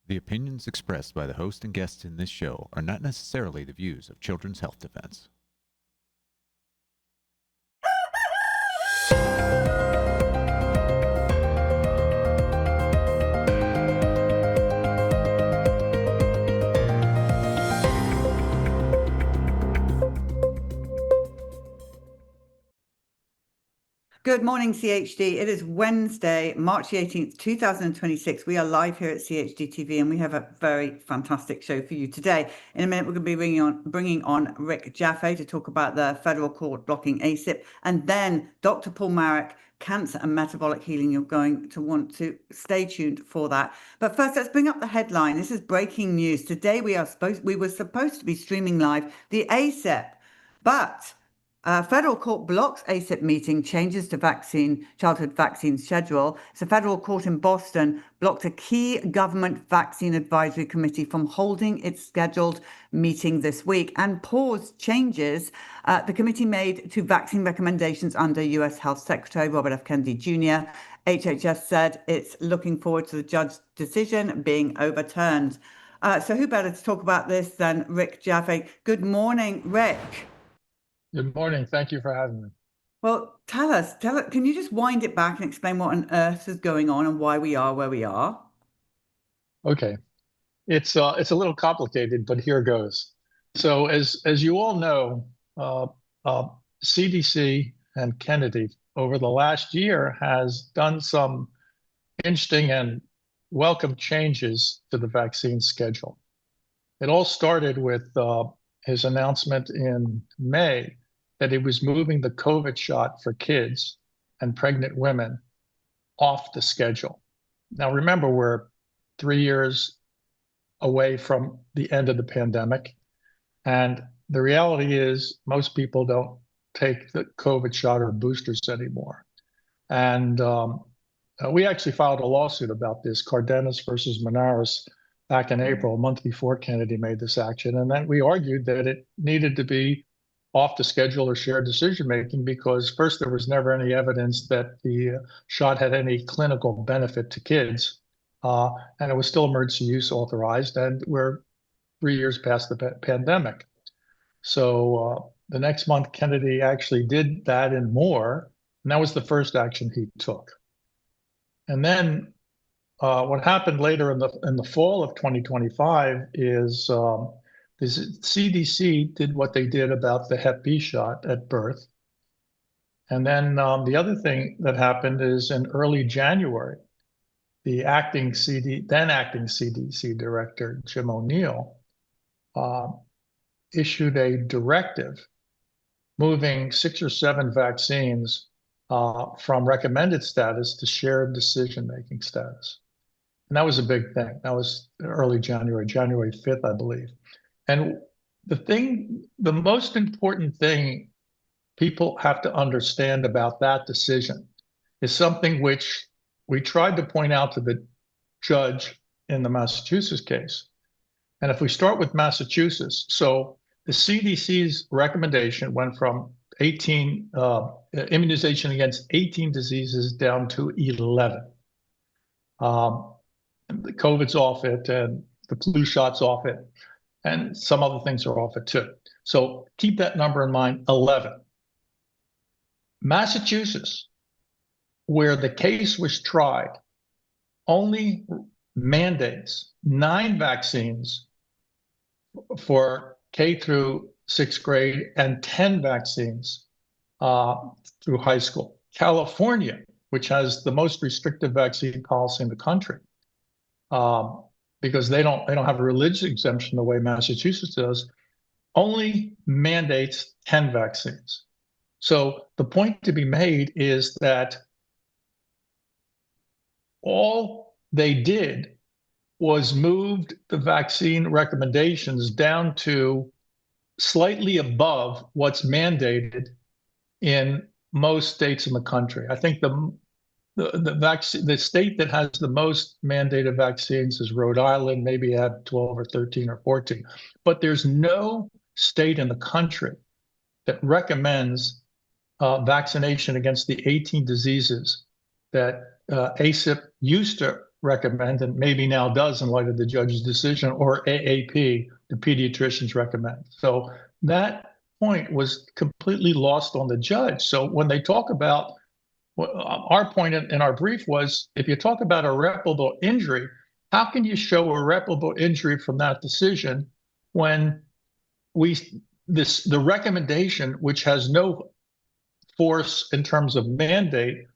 The opinions expressed by the host and guests in this show are not necessarily the views of Children's Health Defense. Good morning, CHD. It is Wednesday, March the 18th, 2026. We are live here at CHD TV, and we have a very fantastic show for you today. In a minute, we're going to be bringing on Rick Jaffe to talk about the federal court blocking ACIP, and then Dr. Paul Marik, cancer and metabolic healing. You're going to want to stay tuned for that. But first, let's bring up the headline. This is breaking news. Today, we were supposed to be streaming live the ACIP, but federal court blocks ACIP meeting, changes to childhood vaccine schedule. So federal court in Boston blocked a key government vaccine advisory committee from holding its scheduled meeting this week and paused changes the committee made to vaccine recommendations under U.S. Health Secretary Robert F. Kennedy Jr. HHS said it's looking forward to the judge's decision being overturned. So who better to talk about this than Rick Jaffe? Good morning, Rick. Good morning. Thank you for having me. Well, tell us, can you just wind it back and explain what on earth is going on and why we are where we are? Okay. It's a little complicated, but here goes. So as you all know, CDC and Kennedy over the last year has done some interesting and welcome changes to the vaccine schedule. It all started with his announcement in May that he was moving the COVID shot for kids and pregnant women off the schedule. Now, remember, we're 3 years away from the end of the pandemic. And the reality is most people don't take the COVID shot or boosters anymore. And we actually filed a lawsuit about this, Cardenas versus Manaris, back in April, a month before Kennedy made this action. And then we argued that it needed to be off the schedule or shared decision-making because first, there was never any evidence that the shot had any clinical benefit to kids. And it was still emergency use authorized, and we're 3 years past the pandemic. So the next month, Kennedy actually did that and more, and that was the first action he took. And then what happened later in the fall of 2025 is CDC did what they did about the Hep B shot at birth. And then the other thing that happened is in early January, the then acting CDC director, Jim O'Neill, issued a directive moving 6 or 7 vaccines from recommended status to shared decision-making status. And that was a big thing. That was early January 5th, I believe. And the most important thing people have to understand about that decision is something which we tried to point out to the judge in the Massachusetts case. And if we start with Massachusetts, so the CDC's recommendation went from 18 immunization against 18 diseases down to 11. The COVID's off it, and the flu shot's off it, and some other things are off it too. So keep that number in mind, 11. Massachusetts, where the case was tried, only mandates 9 vaccines for K through 6th grade and 10 vaccines through high school. California, which has the most restrictive vaccine policy in the country, because they don't have a religious exemption the way Massachusetts does, only mandates 10 vaccines. So the point to be made is that all they did was moved the vaccine recommendations down to slightly above what's mandated in most states in the country. I think the state that has the most mandated vaccines is Rhode Island, maybe had 12 or 13 or 14. But there's no state in the country that recommends vaccination against the 18 diseases that ACIP used to recommend, and maybe now does in light of the judge's decision, or AAP, the pediatricians recommend. So that point was completely lost on the judge. So when they talk about, our point in our brief was, if you talk about irreparable injury, how can you show irreparable injury from that decision when the recommendation, which has no force in terms of mandate,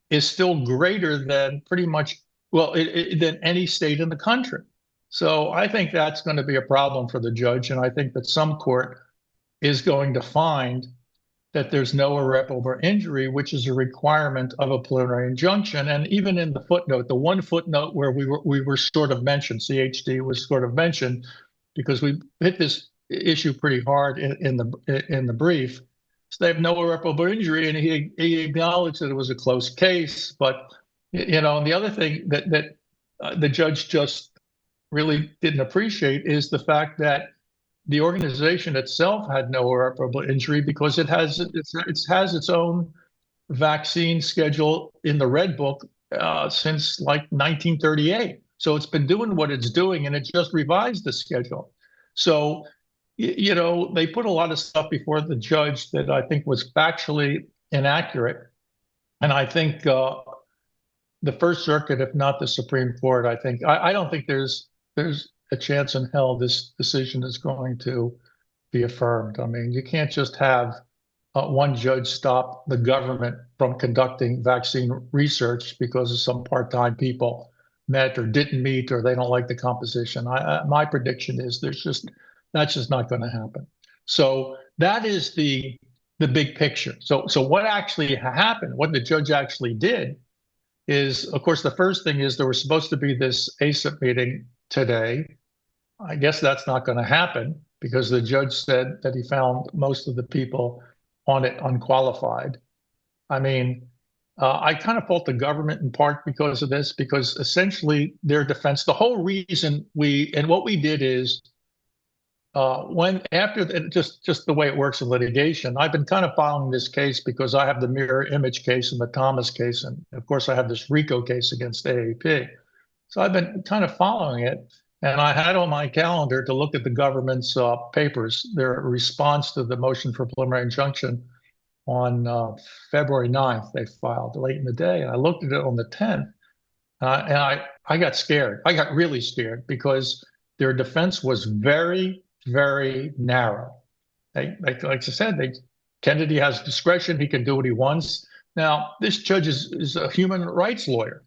is still greater than pretty much, than any state in the country. So I think that's going to be a problem for the judge, and I think that some court is going to find that there's no irreparable injury, which is a requirement of a preliminary injunction. And even in the footnote, the one footnote where we were sort of mentioned, CHD was sort of mentioned, because we hit this issue pretty hard in the brief. So they have no irreparable injury, and he acknowledged that it was a close case. But and the other thing that the judge just really didn't appreciate is the fact that the organization itself had no irreparable injury, because it has its own vaccine schedule in the Red Book since like 1938. So it's been doing what it's doing, and it just revised the schedule. So they put a lot of stuff before the judge that I think was factually inaccurate. And I think the First Circuit, if not the Supreme Court, I don't think there's a chance in hell this decision is going to be affirmed. I mean, you can't just have one judge stop the government from conducting vaccine research because of some part-time people met or didn't meet, or they don't like the composition. My prediction is that's just not going to happen. So that is the big picture. So what actually happened, what the judge actually did is, of course, the first thing is there was supposed to be this ACIP meeting today. I guess that's not going to happen, because the judge said that he found most of the people on it unqualified. I mean, I kind of fault the government in part because of this, because essentially their defense, the whole reason what we did is, just the way it works in litigation, I've been kind of following this case because I have the mirror image case and the Thomas case, and of course I have this RICO case against AAP. So I've been kind of following it, and I had on my calendar to look at the government's papers, their response to the motion for preliminary injunction on February 9th. They filed late in the day, and I looked at it on the 10th, and I got scared. I got really scared, because their defense was very, very narrow. Like I said, Kennedy has discretion. He can do what he wants. Now, this judge is a human rights lawyer.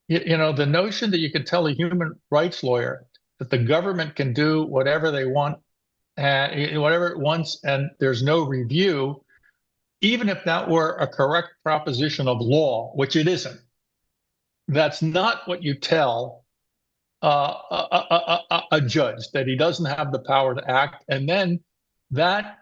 The notion that you can tell a human rights lawyer that the government can do whatever they want, whatever it wants, and there's no review, even if that were a correct proposition of law, which it isn't. That's not what you tell a judge, that he doesn't have the power to act. And then that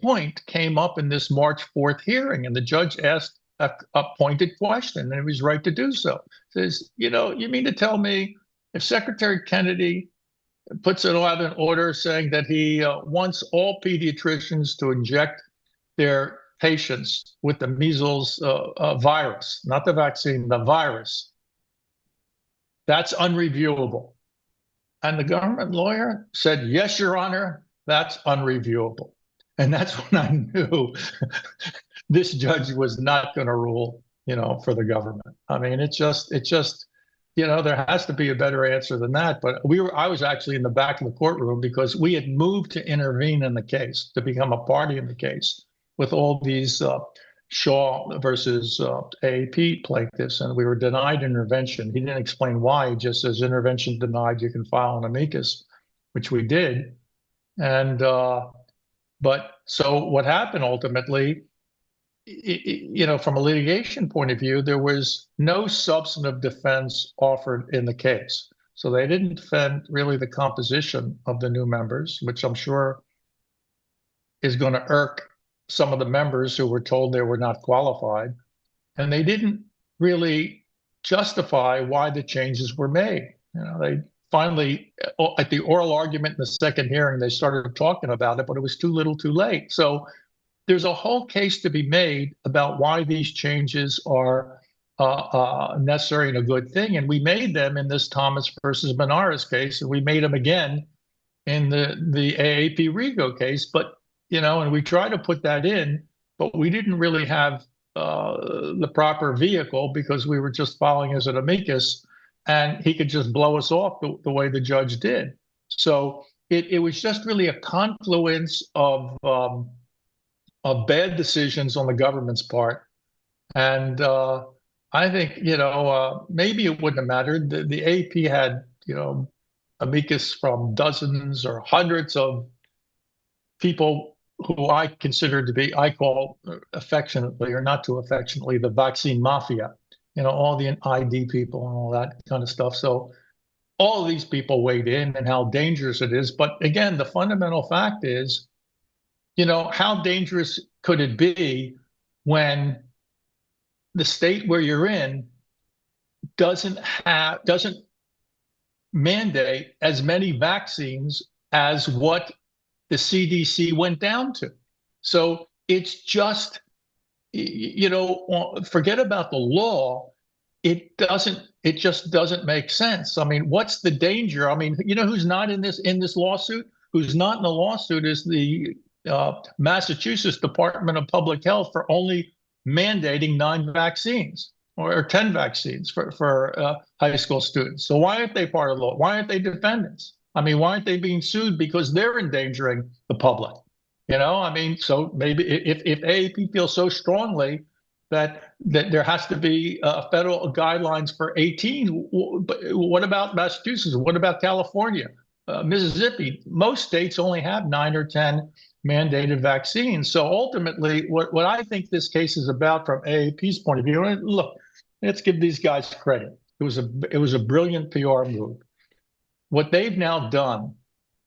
point came up in this March 4th hearing, and the judge asked a pointed question, and he was right to do so. Says, you mean to tell me if Secretary Kennedy puts it out in order saying that he wants all pediatricians to inject their patients with the measles virus, not the vaccine, the virus, that's unreviewable? And the government lawyer said, yes, Your Honor, that's unreviewable. And that's when I knew this judge was not going to rule, for the government. I mean, it just, there has to be a better answer than that. But I was actually in the back of the courtroom, because we had moved to intervene in the case, to become a party in the case with all these Shaw versus AAP plaintiffs, and we were denied intervention. He didn't explain why. He just says, intervention denied, you can file an amicus, which we did. And but so what happened ultimately, from a litigation point of view, there was no substantive defense offered in the case. So they didn't defend really the composition of the new members, which I'm sure is going to irk some of the members who were told they were not qualified. And they didn't really justify why the changes were made. They finally, at the oral argument in the second hearing, they started talking about it, but it was too little too late. So there's a whole case to be made about why these changes are necessary and a good thing. And we made them in this Thomas versus Benares case, and we made them again in the AAP Rigo case. But, and we tried to put that in, but we didn't really have the proper vehicle because we were just following as an amicus, and he could just blow us off the way the judge did. So it was just really a confluence of bad decisions on the government's part. And I think, maybe it wouldn't have mattered. The AP had, amicus from dozens or hundreds of people who I consider to be, I call affectionately or not too affectionately, the vaccine mafia, all the ID people and all that kind of stuff. So all of these people weighed in and how dangerous it is. But again, the fundamental fact is, how dangerous could it be when the state where you're in doesn't mandate as many vaccines as what the CDC went down to? So it's just, forget about the law. It just doesn't make sense. I mean, what's the danger? I mean, who's not in this lawsuit? Who's not in the lawsuit is the Massachusetts Department of Public Health for only mandating 9 vaccines or 10 vaccines for high school students. So why aren't they part of the law? Why aren't they defendants? I mean, why aren't they being sued? Because they're endangering the public. I mean, so maybe if AAP feels so strongly that there has to be federal guidelines for 18, but what about Massachusetts? What about California? Mississippi? Most states only have 9 or 10 mandated vaccines. So ultimately, what I think this case is about from AAP's point of view, and look, let's give these guys credit. It was a brilliant PR move. What they've now done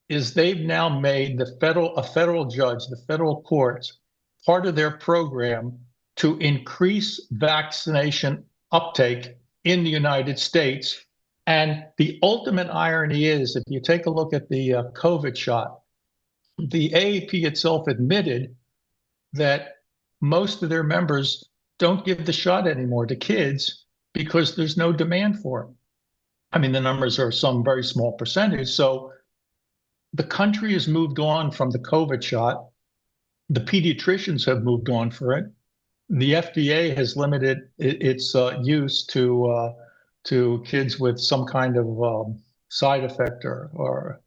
is they've now made a federal judge, the federal courts, part of their program to increase vaccination uptake in the United States. And the ultimate irony is, if you take a look at the COVID shot, the AAP itself admitted that most of their members don't give the shot anymore to kids because there's no demand for it. I mean, the numbers are some very small percentage. So the country has moved on from the COVID shot. The pediatricians have moved on for it. The FDA has limited its use to kids with some kind of side effect or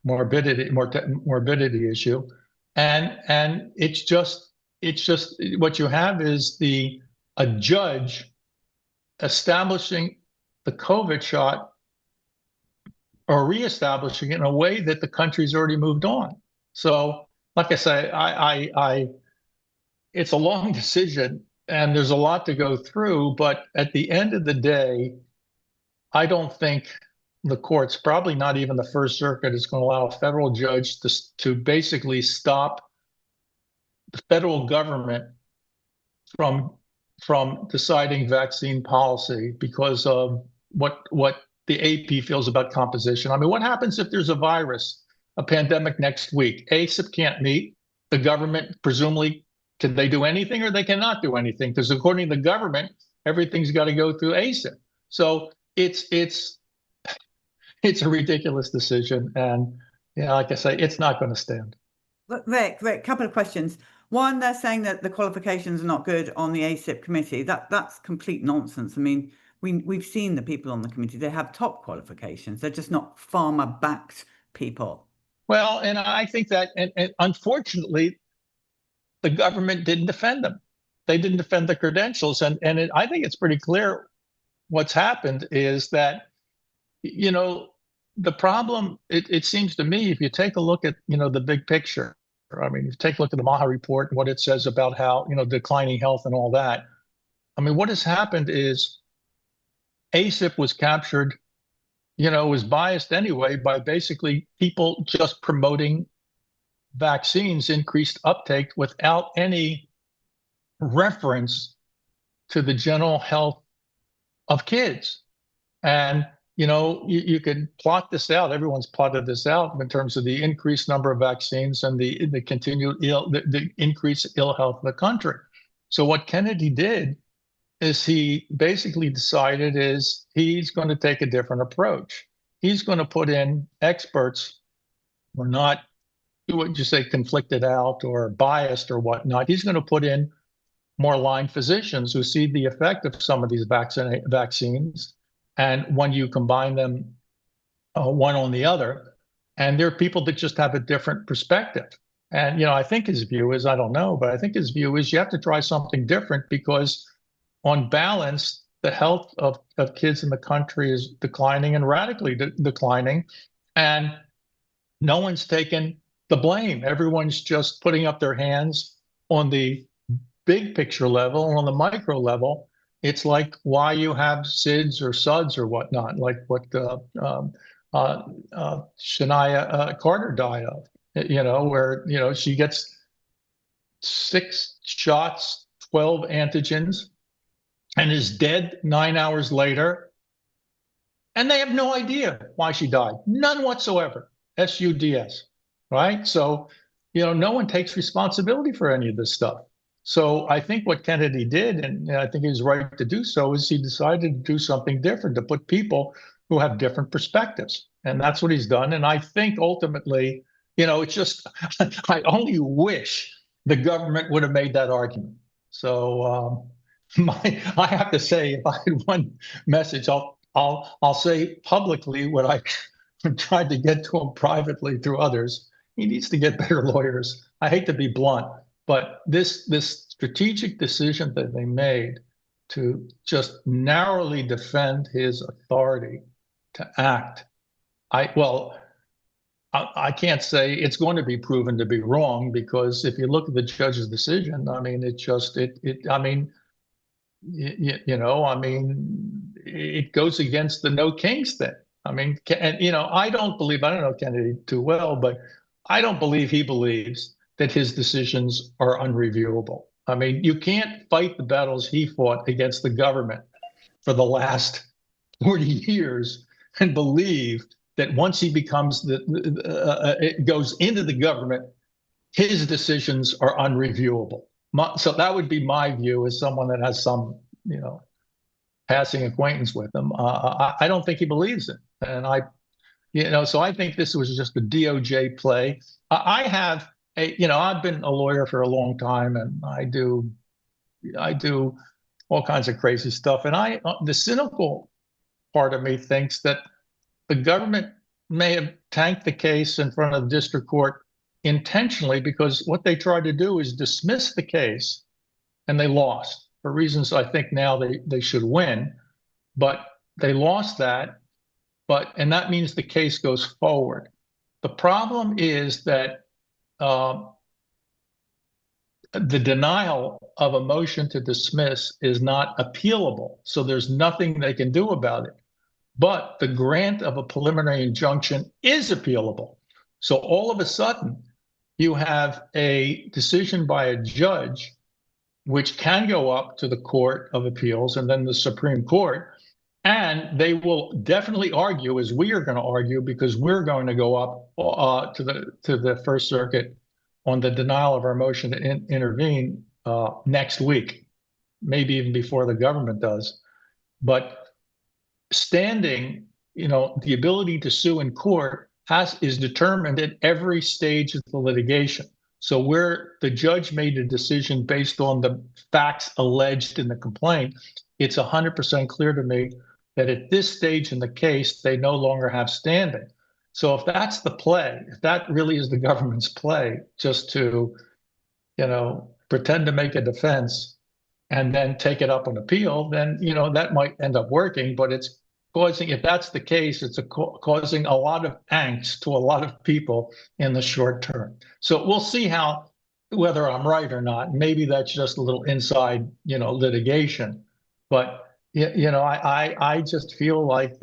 morbidity issue, and it's just what you have is a judge establishing the COVID shot or reestablishing it in a way that the country's already moved on. So, like I say, I it's a long decision and there's a lot to go through, but at the end of the day, I don't think the courts, probably not even the First Circuit, is going to allow a federal judge to basically stop the federal government from deciding vaccine policy because of what the AP feels about composition. I mean, what happens if there's a pandemic next week? ACIP can't meet. The government, presumably, can they do anything or they cannot do anything? Because according to the government, everything's got to go through ACIP. So it's a ridiculous decision. And, like I say, it's not going to stand. Rick, couple of questions. One, they're saying that the qualifications are not good on the ACIP committee. That's complete nonsense. I mean, we've seen the people on the committee. They have top qualifications. They're just not pharma-backed people. Well, and I think that, and unfortunately, the government didn't defend them. They didn't defend the credentials. And I think it's pretty clear what's happened is that, the problem, it seems to me, if you take a look at, the big picture, I mean, if you take a look at the Maha report and what it says about how, declining health and all that. I mean, what has happened is ACIP was captured, was biased anyway by basically people just promoting vaccines, increased uptake without any reference to the general health of kids. And you can plot this out. Everyone's plotted this out in terms of the increased number of vaccines and the continued the increased ill health of the country. So what Kennedy did is he basically decided is he's going to take a different approach. He's going to put in experts who are not, what would you say, conflicted out or biased or whatnot. He's going to put in more line physicians who see the effect of some of these vaccines. And when you combine them one on the other, and there are people that just have a different perspective. And, I think his view is, I don't know, but I think his view is you have to try something different because on balance, the health of kids in the country is declining and radically declining. And no one's taken the blame. Everyone's just putting up their hands on the big picture level, and on the micro level. It's like why you have SIDS or SUDS or whatnot, like what Shania Carter died of, where, she gets 6 shots, 12 antigens, and is dead 9 hours later. And they have no idea why she died. None whatsoever. SUDS, right? So, no one takes responsibility for any of this stuff. So I think what Kennedy did, and I think he was right to do so, is he decided to do something different, to put people who have different perspectives. And that's what he's done. And I think ultimately, it's just, I only wish the government would have made that argument. So I have to say, if I had one message, I'll say publicly what I tried to get to him privately through others. He needs to get better lawyers. I hate to be blunt, but this strategic decision that they made to just narrowly defend his authority to act, I can't say it's going to be proven to be wrong, because if you look at the judge's decision, I mean, it goes against the no kings thing. I mean, I don't know Kennedy too well, but I don't believe he believes that his decisions are unreviewable. I mean, you can't fight the battles he fought against the government for the last 40 years and believe that once he becomes it goes into the government, his decisions are unreviewable. So that would be my view as someone that has some, passing acquaintance with him. I don't think he believes it. And so I think this was just a DOJ play. I've been a lawyer for a long time, and I do all kinds of crazy stuff. And the cynical part of me thinks that the government may have tanked the case in front of the district court intentionally, because what they tried to do is dismiss the case, and they lost for reasons I think now they should win, but they lost that. And that means the case goes forward. The problem is that the denial of a motion to dismiss is not appealable, so there's nothing they can do about it. But the grant of a preliminary injunction is appealable. So all of a sudden, you have a decision by a judge which can go up to the Court of Appeals and then the Supreme Court, and they will definitely argue, as we are going to argue, because we're going to go up to the First Circuit on the denial of our motion to intervene next week, maybe even before the government does. But standing, the ability to sue in court is determined at every stage of the litigation. So where the judge made a decision based on the facts alleged in the complaint, it's 100% clear to me that at this stage in the case, they no longer have standing. So if that's the play, if that really is the government's play, just to, pretend to make a defense and then take it up on appeal, then, that might end up working, but it's causing, if that's the case, it's causing a lot of angst to a lot of people in the short term. So we'll see whether I'm right or not. Maybe that's just a little inside, litigation. But, I just feel like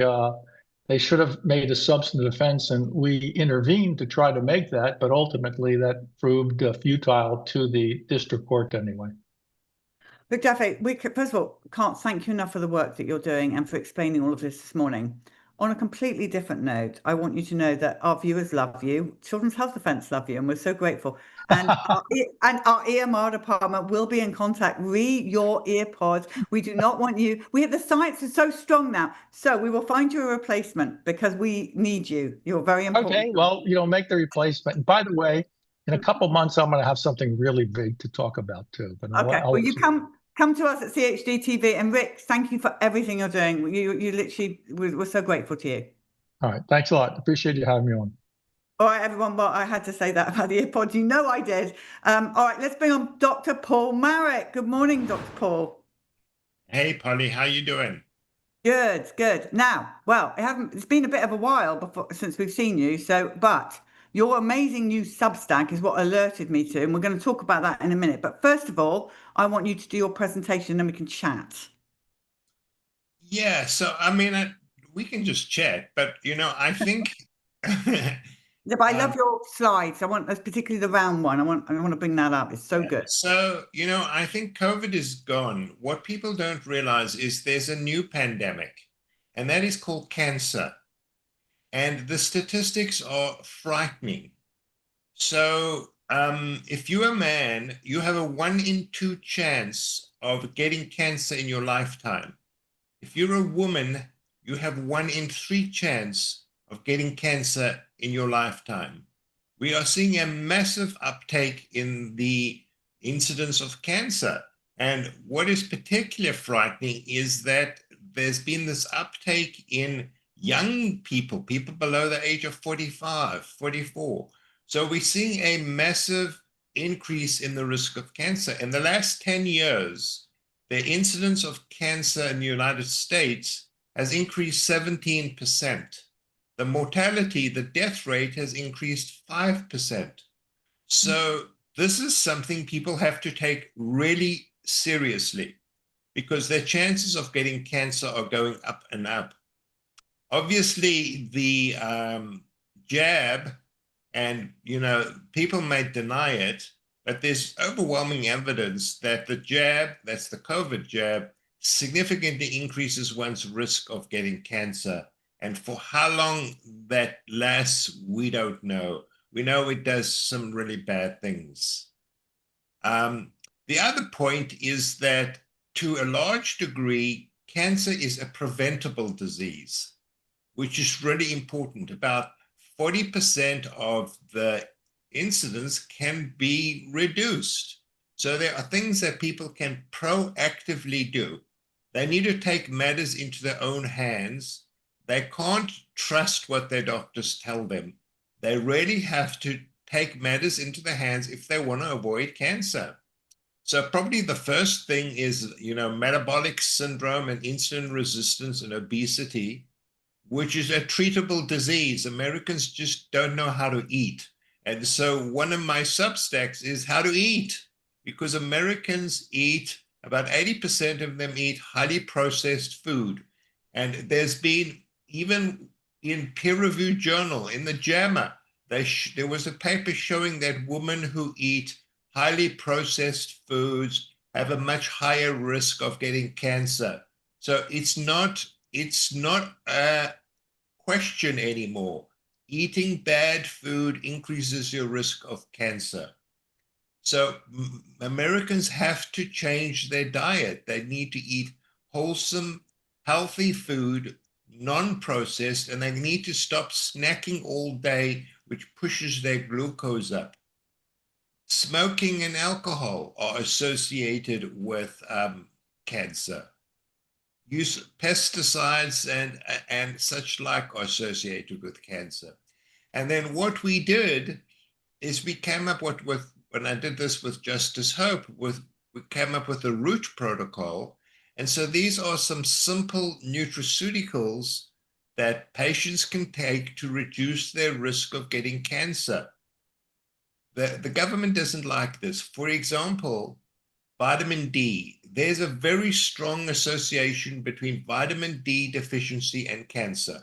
they should have made a substantive defense, and we intervened to try to make that. But ultimately, that proved futile to the district court anyway. Rick Jaffe, we first of all can't thank you enough for the work that you're doing and for explaining all of this morning. on a completely different note, I want you to know that our viewers love you, Children's Health Defence love you, and we're so grateful. And our EMR department will be in contact. Your earpods. We do not want you. The science is so strong now, so we will find you a replacement because we need you. You're very important. Okay, well, make the replacement. And by the way, in a couple months, I'm going to have something really big to talk about too. But Well, you come to us at CHD TV, and Rick, thank you for everything you're doing. You literally, we're so grateful to you. All right, thanks a lot. Appreciate you having me on. All right, everyone. Well, I had to say that about the earpods. You know I did. All right, let's bring on Dr. Paul Marik. Good morning, Dr. Paul. Hey, Polly, how you doing? Good. Now, well, it's been a bit of a while since we've seen you. But your amazing new Substack is what alerted me to, and we're going to talk about that in a minute. But first of all, I want you to do your presentation, and then we can chat. Yeah, so I mean, we can just chat, but I think. Yeah, but I love your slides. I want, particularly the round one. I want to bring that up. It's so good. So I think COVID is gone. What people don't realize is there's a new pandemic, and that is called cancer. And the statistics are frightening. So if you're a man, you have a 1 in 2 chance of getting cancer in your lifetime. If you're a woman, you have 1 in 3 chance of getting cancer in your lifetime. We are seeing a massive uptake in the incidence of cancer. And what is particularly frightening is that there's been this uptake in young people below the age of 45, 44. So we're seeing a massive increase in the risk of cancer. In the last 10 years, the incidence of cancer in the United States has increased 17%. The mortality, the death rate has increased 5%. So this is something people have to take really seriously because their chances of getting cancer are going up and up. Obviously, the jab, and people may deny it, but there's overwhelming evidence that the jab, that's the COVID jab, significantly increases one's risk of getting cancer. And for how long that lasts, we don't know. We know it does some really bad things. The other point is that to a large degree, cancer is a preventable disease, which is really important. About 40% of the incidence can be reduced. So there are things that people can proactively do. They need to take matters into their own hands. They can't trust what their doctors tell them. They really have to take matters into their hands if they want to avoid cancer. So probably the first thing is, metabolic syndrome and insulin resistance and obesity, which is a treatable disease. Americans just don't know how to eat. And so one of my Substacks is how to eat, because Americans eat, about 80% of them eat highly processed food. And there's been, even in peer-reviewed journal, in the JAMA, there was a paper showing that women who eat highly processed foods have a much higher risk of getting cancer. So it's not a question anymore. Eating bad food increases your risk of cancer. So Americans have to change their diet. They need to eat wholesome, healthy food, non-processed, and they need to stop snacking all day, which pushes their glucose up. Smoking and alcohol are associated with cancer. Use of pesticides and such like are associated with cancer. And then what we did is we came up with when I did this with Justice Hope, we came up with a root protocol. And so these are some simple nutraceuticals that patients can take to reduce their risk of getting cancer. The government doesn't like this. For example, vitamin D. There's a very strong association between vitamin D deficiency and cancer.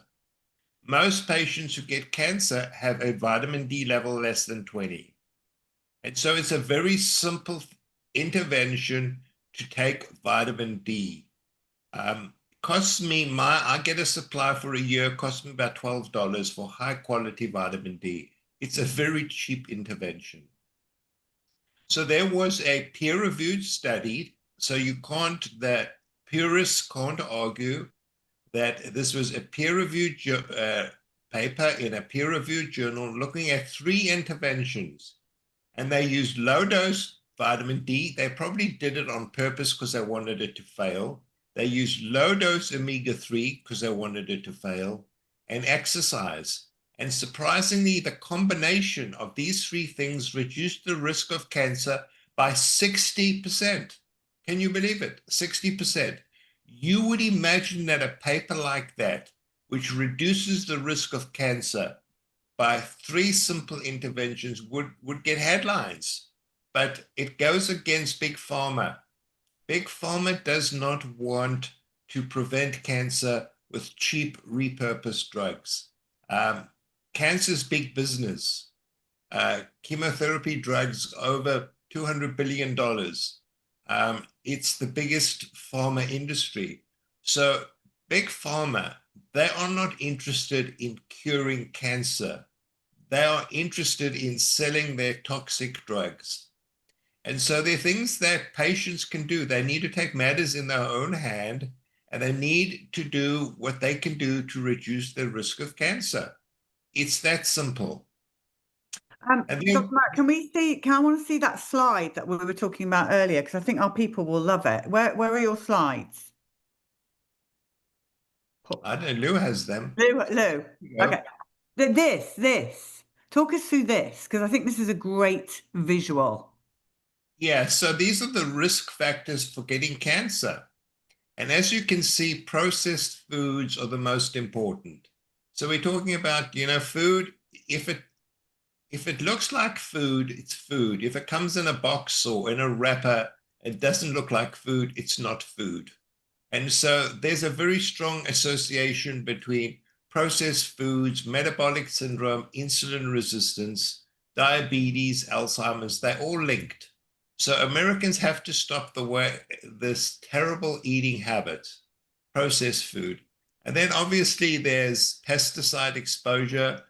Most patients who get cancer have a vitamin D level less than 20. And so it's a very simple intervention to take vitamin D. costs me I get a supply for a year, costs me about $12 for high quality vitamin D. It's a very cheap intervention. So there was a peer-reviewed study, so the purists can't argue that this was a peer-reviewed paper in a peer-reviewed journal looking at 3 interventions, and they used low-dose vitamin D. They probably did it on purpose because they wanted it to fail. They used low-dose omega-3 because they wanted it to fail, and exercise. And surprisingly, the combination of these 3 things reduced the risk of cancer by 60%. Can you believe it? 60%. You would imagine that a paper like that, which reduces the risk of cancer by 3 simple interventions, would get headlines. But it goes against Big Pharma. Big Pharma does not want to prevent cancer with cheap repurposed drugs. Cancer's big business. Chemotherapy drugs over $200 billion. It's the biggest pharma industry. So Big Pharma, they are not interested in curing cancer. They are interested in selling their toxic drugs. And so there are things that patients can do. They need to take matters in their own hand, and they need to do what they can do to reduce the risk of cancer. It's that simple. And then, Dr. Marik, I want to see that slide that we were talking about earlier, because I think our people will love it. Where are your slides? I don't know, Lou has them. Lou. Yeah. Okay. This. Talk us through this, because I think this is a great visual. Yeah, so these are the risk factors for getting cancer. And as you can see, processed foods are the most important. So we're talking about, food. If it looks like food, it's food. If it comes in a box or in a wrapper, it doesn't look like food, it's not food. And so there's a very strong association between processed foods, metabolic syndrome, insulin resistance, diabetes, Alzheimer's. They're all linked. So Americans have to stop this terrible eating habit, processed food. And then obviously there's pesticide exposure,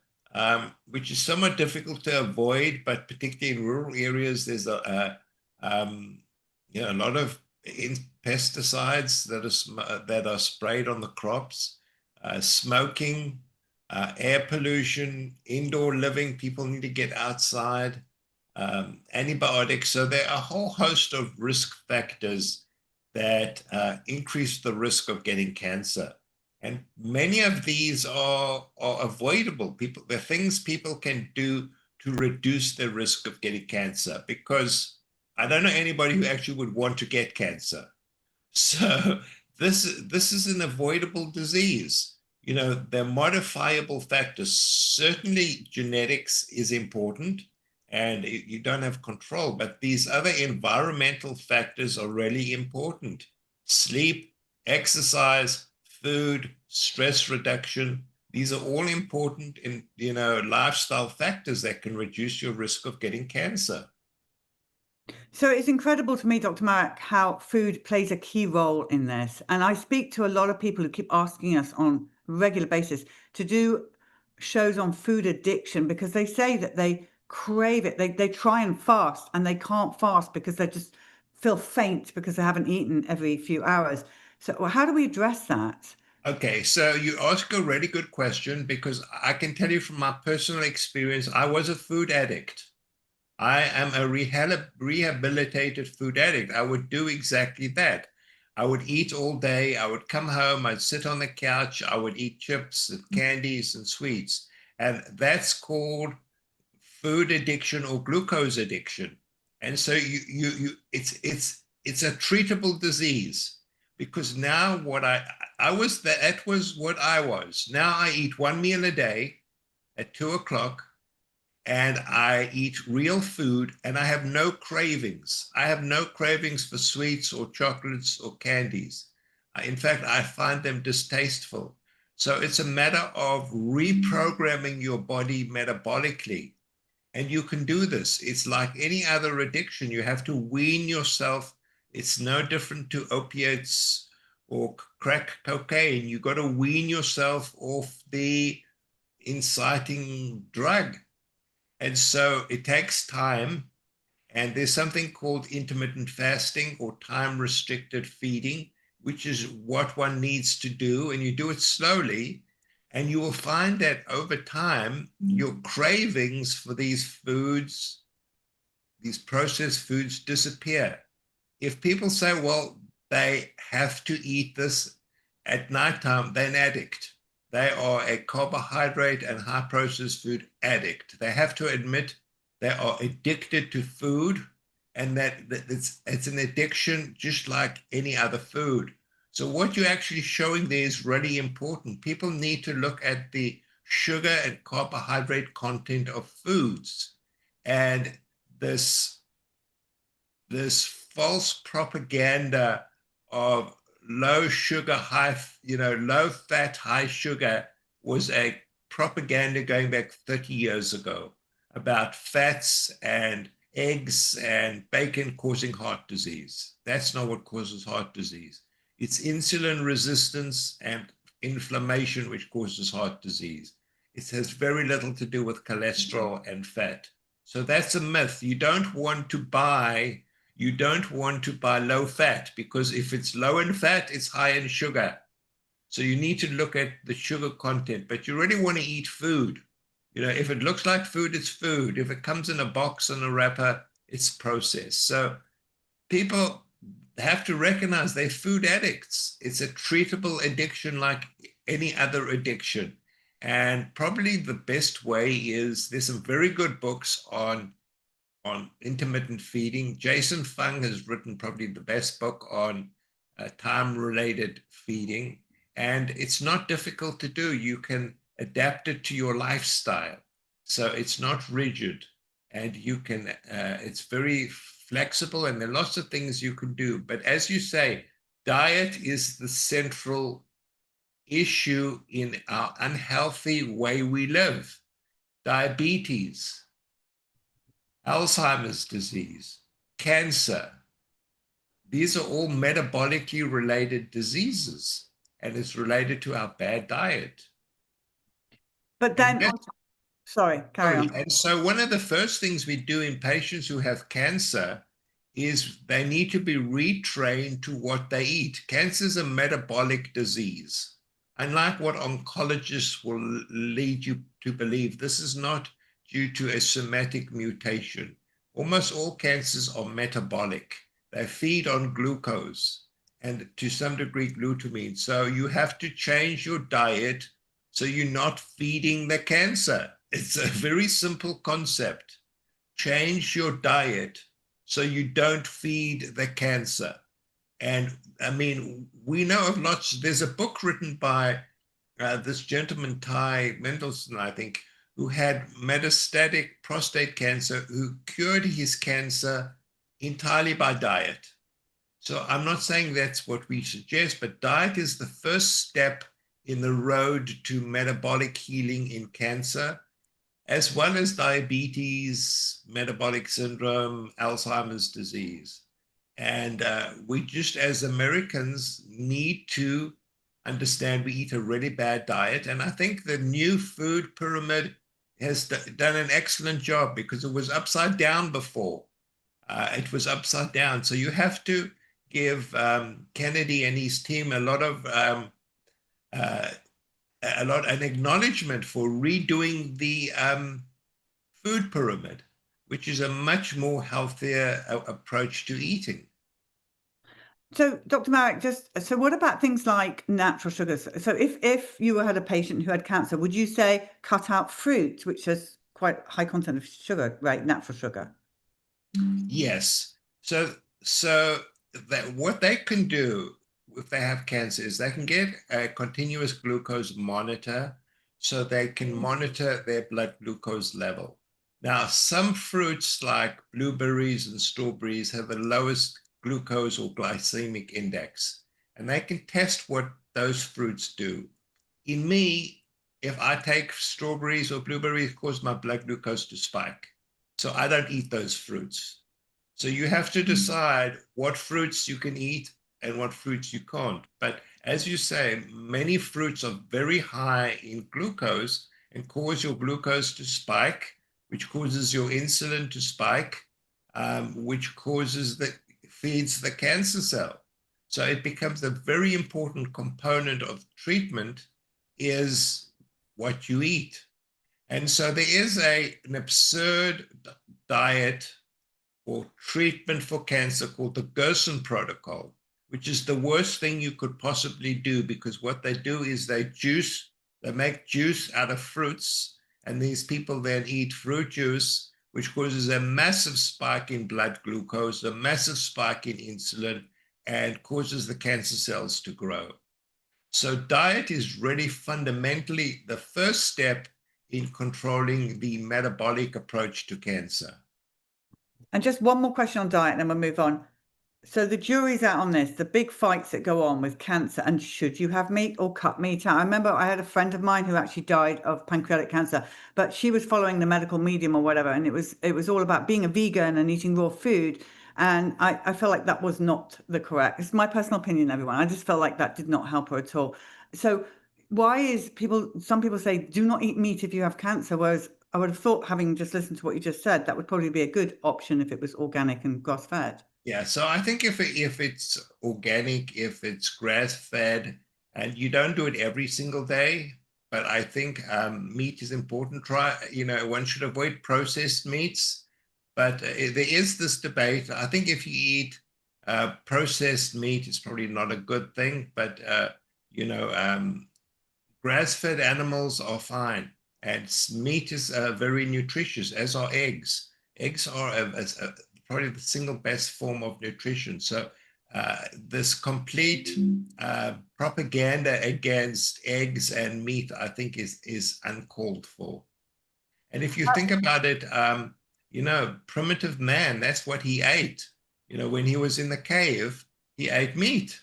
which is somewhat difficult to avoid, but particularly in rural areas, there's a lot of pesticides that are sprayed on the crops, smoking, air pollution, indoor living. People need to get outside, antibiotics. So there are a whole host of risk factors that increase the risk of getting cancer. And many of these are avoidable. The things people can do to reduce the risk of getting cancer, because I don't know anybody who actually would want to get cancer. So this is an avoidable disease. They're modifiable factors. Certainly genetics is important and you don't have control, but these other environmental factors are really important. Sleep, exercise, food, stress reduction. These are all important in, lifestyle factors that can reduce your risk of getting cancer. So it's incredible to me, Dr. Marik, how food plays a key role in this. And I speak to a lot of people who keep asking us on a regular basis to do shows on food addiction, because they say that they crave it. They try and fast and they can't fast because they just feel faint because they haven't eaten every few hours. So how do we address that? Okay, so you ask a really good question, because I can tell you from my personal experience, I was a food addict. I am a rehabilitated food addict. I would do exactly that. I would eat all day. I would come home. I'd sit on the couch. I would eat chips and candies and sweets. And that's called food addiction or glucose addiction. And so it's a treatable disease, because now that was what I was. Now I eat 1 meal a day at 2 o'clock. And I eat real food, and I have no cravings. I have no cravings for sweets or chocolates or candies. In fact, I find them distasteful. So it's a matter of reprogramming your body metabolically. And you can do this. It's like any other addiction. You have to wean yourself. It's no different to opiates or crack cocaine. You got to wean yourself off the inciting drug. And so it takes time. And there's something called intermittent fasting or time-restricted feeding, which is what one needs to do. And you do it slowly. And you will find that over time, your cravings for these foods, these processed foods, disappear. If people say, well, they have to eat this at nighttime, they're an addict. They are a carbohydrate and high processed food addict. They have to admit they are addicted to food, and that it's an addiction just like any other food. So what you're actually showing there is really important. People need to look at the sugar and carbohydrate content of foods. And this false propaganda of low sugar, low fat, high sugar was a propaganda going back 30 years ago about fats and eggs and bacon causing heart disease. That's not what causes heart disease. It's insulin resistance and inflammation which causes heart disease. It has very little to do with cholesterol and fat. So that's a myth. You don't want to buy low fat, because if it's low in fat, it's high in sugar. So you need to look at the sugar content, but you really want to eat food. If it looks like food, it's food. If it comes in a box and a wrapper, it's processed. So people have to recognize they're food addicts. It's a treatable addiction like any other addiction. And probably the best way is, there's some very good books on intermittent feeding. Jason Fung has written probably the best book on time-related feeding. And it's not difficult to do. You can adapt it to your lifestyle. So it's not rigid, and you can, it's very flexible, and there are lots of things you can do. But as you say, diet is the central issue in our unhealthy way we live. Diabetes, Alzheimer's disease, cancer, these are all metabolically related diseases, and it's related to our bad diet. But then, sorry, carry on. And so one of the first things we do in patients who have cancer is they need to be retrained to what they eat. Cancer is a metabolic disease. Unlike what oncologists will lead you to believe, this is not due to a somatic mutation. Almost all cancers are metabolic. They feed on glucose and to some degree glutamine. So you have to change your diet so you're not feeding the cancer. It's a very simple concept. Change your diet so you don't feed the cancer. And I mean, we know of lots. There's a book written by this gentleman, Ty Mendelsohn, I think, who had metastatic prostate cancer, who cured his cancer entirely by diet. So I'm not saying that's what we suggest, but diet is the first step in the road to metabolic healing in cancer, as well as diabetes, metabolic syndrome, Alzheimer's disease. And we just, as Americans, need to understand we eat a really bad diet. And I think the new food pyramid has done an excellent job, because it was upside down before. It was upside down. So you have to give Kennedy and his team an acknowledgement for redoing the food pyramid, which is a much more healthier approach to eating. So, Dr. Marik, so what about things like natural sugars? So if you had a patient who had cancer, would you say cut out fruit, which has quite high content of sugar, right? Natural sugar. Yes. So that what they can do if they have cancer is they can get a continuous glucose monitor, so they can monitor their blood glucose level. Now, some fruits like blueberries and strawberries have the lowest glucose or glycemic index, and they can test what those fruits do. In me, if I take strawberries or blueberries, it causes my blood glucose to spike. So I don't eat those fruits. So you have to decide what fruits you can eat and what fruits you can't. But as you say, many fruits are very high in glucose and cause your glucose to spike, which causes your insulin to spike, which feeds the cancer cell. So it becomes a very important component of treatment is what you eat. And so there is an absurd diet or treatment for cancer called the Gerson protocol, which is the worst thing you could possibly do, because what they do is they make juice out of fruits, and these people then eat fruit juice, which causes a massive spike in blood glucose, a massive spike in insulin, and causes the cancer cells to grow. So diet is really fundamentally the first step in controlling the metabolic approach to cancer. And just one more question on diet, and then we'll move on. So the jury's out on this, the big fights that go on with cancer, and should you have meat or cut meat out? I remember I had a friend of mine who actually died of pancreatic cancer, but she was following the medical medium or whatever, and it was all about being a vegan and eating raw food. And I felt like that was not the correct. It's my personal opinion, everyone. I just felt like that did not help her at all. So why is some people say do not eat meat if you have cancer, whereas I would have thought, having just listened to what you just said, that would probably be a good option if it was organic and grass-fed. Yeah, so I think if it's organic, if it's grass-fed, and you don't do it every single day, but I think meat is important. One should avoid processed meats, but there is this debate. I think if you eat processed meat, it's probably not a good thing, but grass-fed animals are fine, and meat is very nutritious, as are eggs. Eggs are probably the single best form of nutrition. So this complete propaganda against eggs and meat, I think, is uncalled for. And if you think about it, primitive man, that's what he ate. When he was in the cave, he ate meat.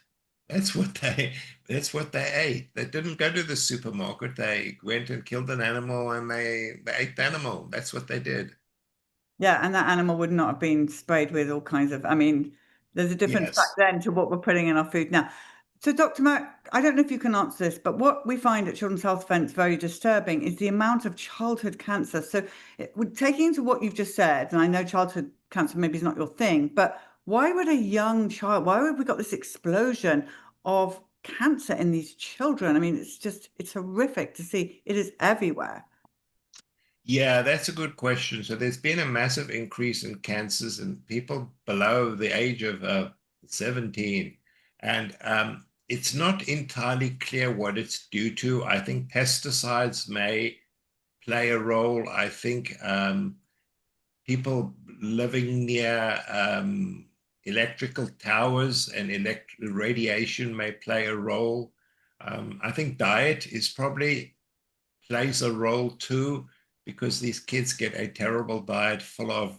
That's what they ate. They didn't go to the supermarket. They went and killed an animal, and they ate the animal. That's what they did. Yeah, and that animal would not have been sprayed with all kinds of, there's a difference back then to what we're putting in our food now. So Dr. Marik, I don't know if you can answer this, but what we find at Children's Health Defence very disturbing is the amount of childhood cancer. So taking into what you've just said, and I know childhood cancer maybe is not your thing, but why would why have we got this explosion of cancer in these children? I mean, it's horrific to see. It is everywhere. Yeah, that's a good question. So there's been a massive increase in cancers in people below the age of 17. And it's not entirely clear what it's due to. I think pesticides may play a role. I think people living near electrical towers and radiation may play a role. I think diet plays a role too, because these kids get a terrible diet full of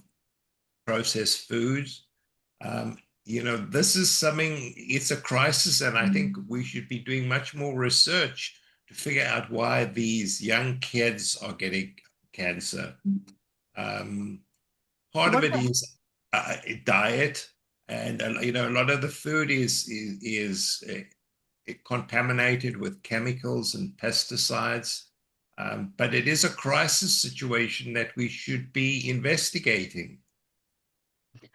processed foods. This is it's a crisis, and I think we should be doing much more research to figure out why these young kids are getting cancer. Part of it is diet, and a lot of the food is contaminated with chemicals and pesticides. But it is a crisis situation that we should be investigating.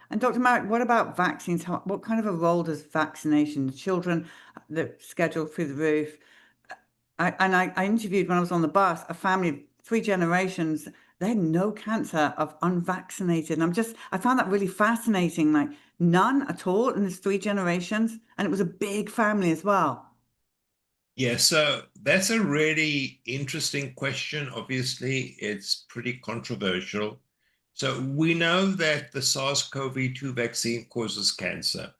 And Dr. Marik, what about vaccines? What kind of a role does vaccination? Children, the schedule through the roof. I interviewed when I was on the bus a family of 3 generations. They had no cancer of unvaccinated. And I found that really fascinating. Like none at all in this 3 generations, and it was a big family as well. Yeah, so that's a really interesting question. Obviously, it's pretty controversial. So we know that the SARS-CoV-2 vaccine causes cancer.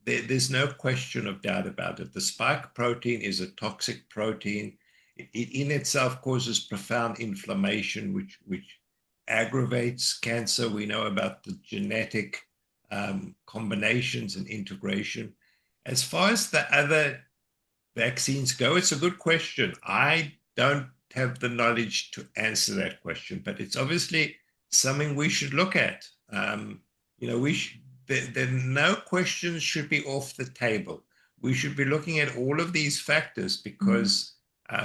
There's no question of doubt about it. The spike protein is a toxic protein. It in itself causes profound inflammation, which aggravates cancer. We know about the genetic combinations and integration. As far as the other vaccines go, it's a good question. I don't have the knowledge to answer that question, but it's obviously something we should look at. No questions should be off the table. we should be looking at all of these factors because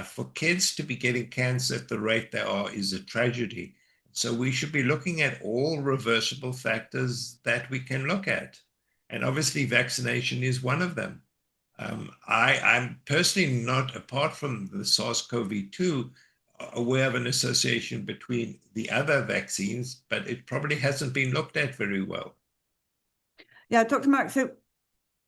for kids to be getting cancer at the rate they are is a tragedy. So we should be looking at all reversible factors that we can look at. And obviously vaccination is one of them. I'm personally not, apart from the SARS-CoV-2, aware of an association between the other vaccines, but it probably hasn't been looked at very well. Yeah, Dr. Marik, so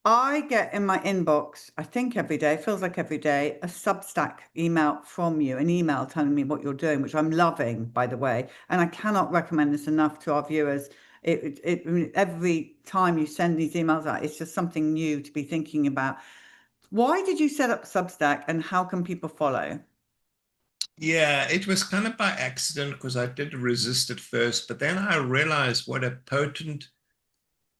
I get in my inbox, I think every day, feels like every day, a Substack email from you, an email telling me what you're doing, which I'm loving, by the way. And I cannot recommend this enough to our viewers. Every time you send these emails out, it's just something new to be thinking about. Why did you set up Substack and how can people follow? Yeah, it was kind of by accident because I did resist at first, but then I realized what a potent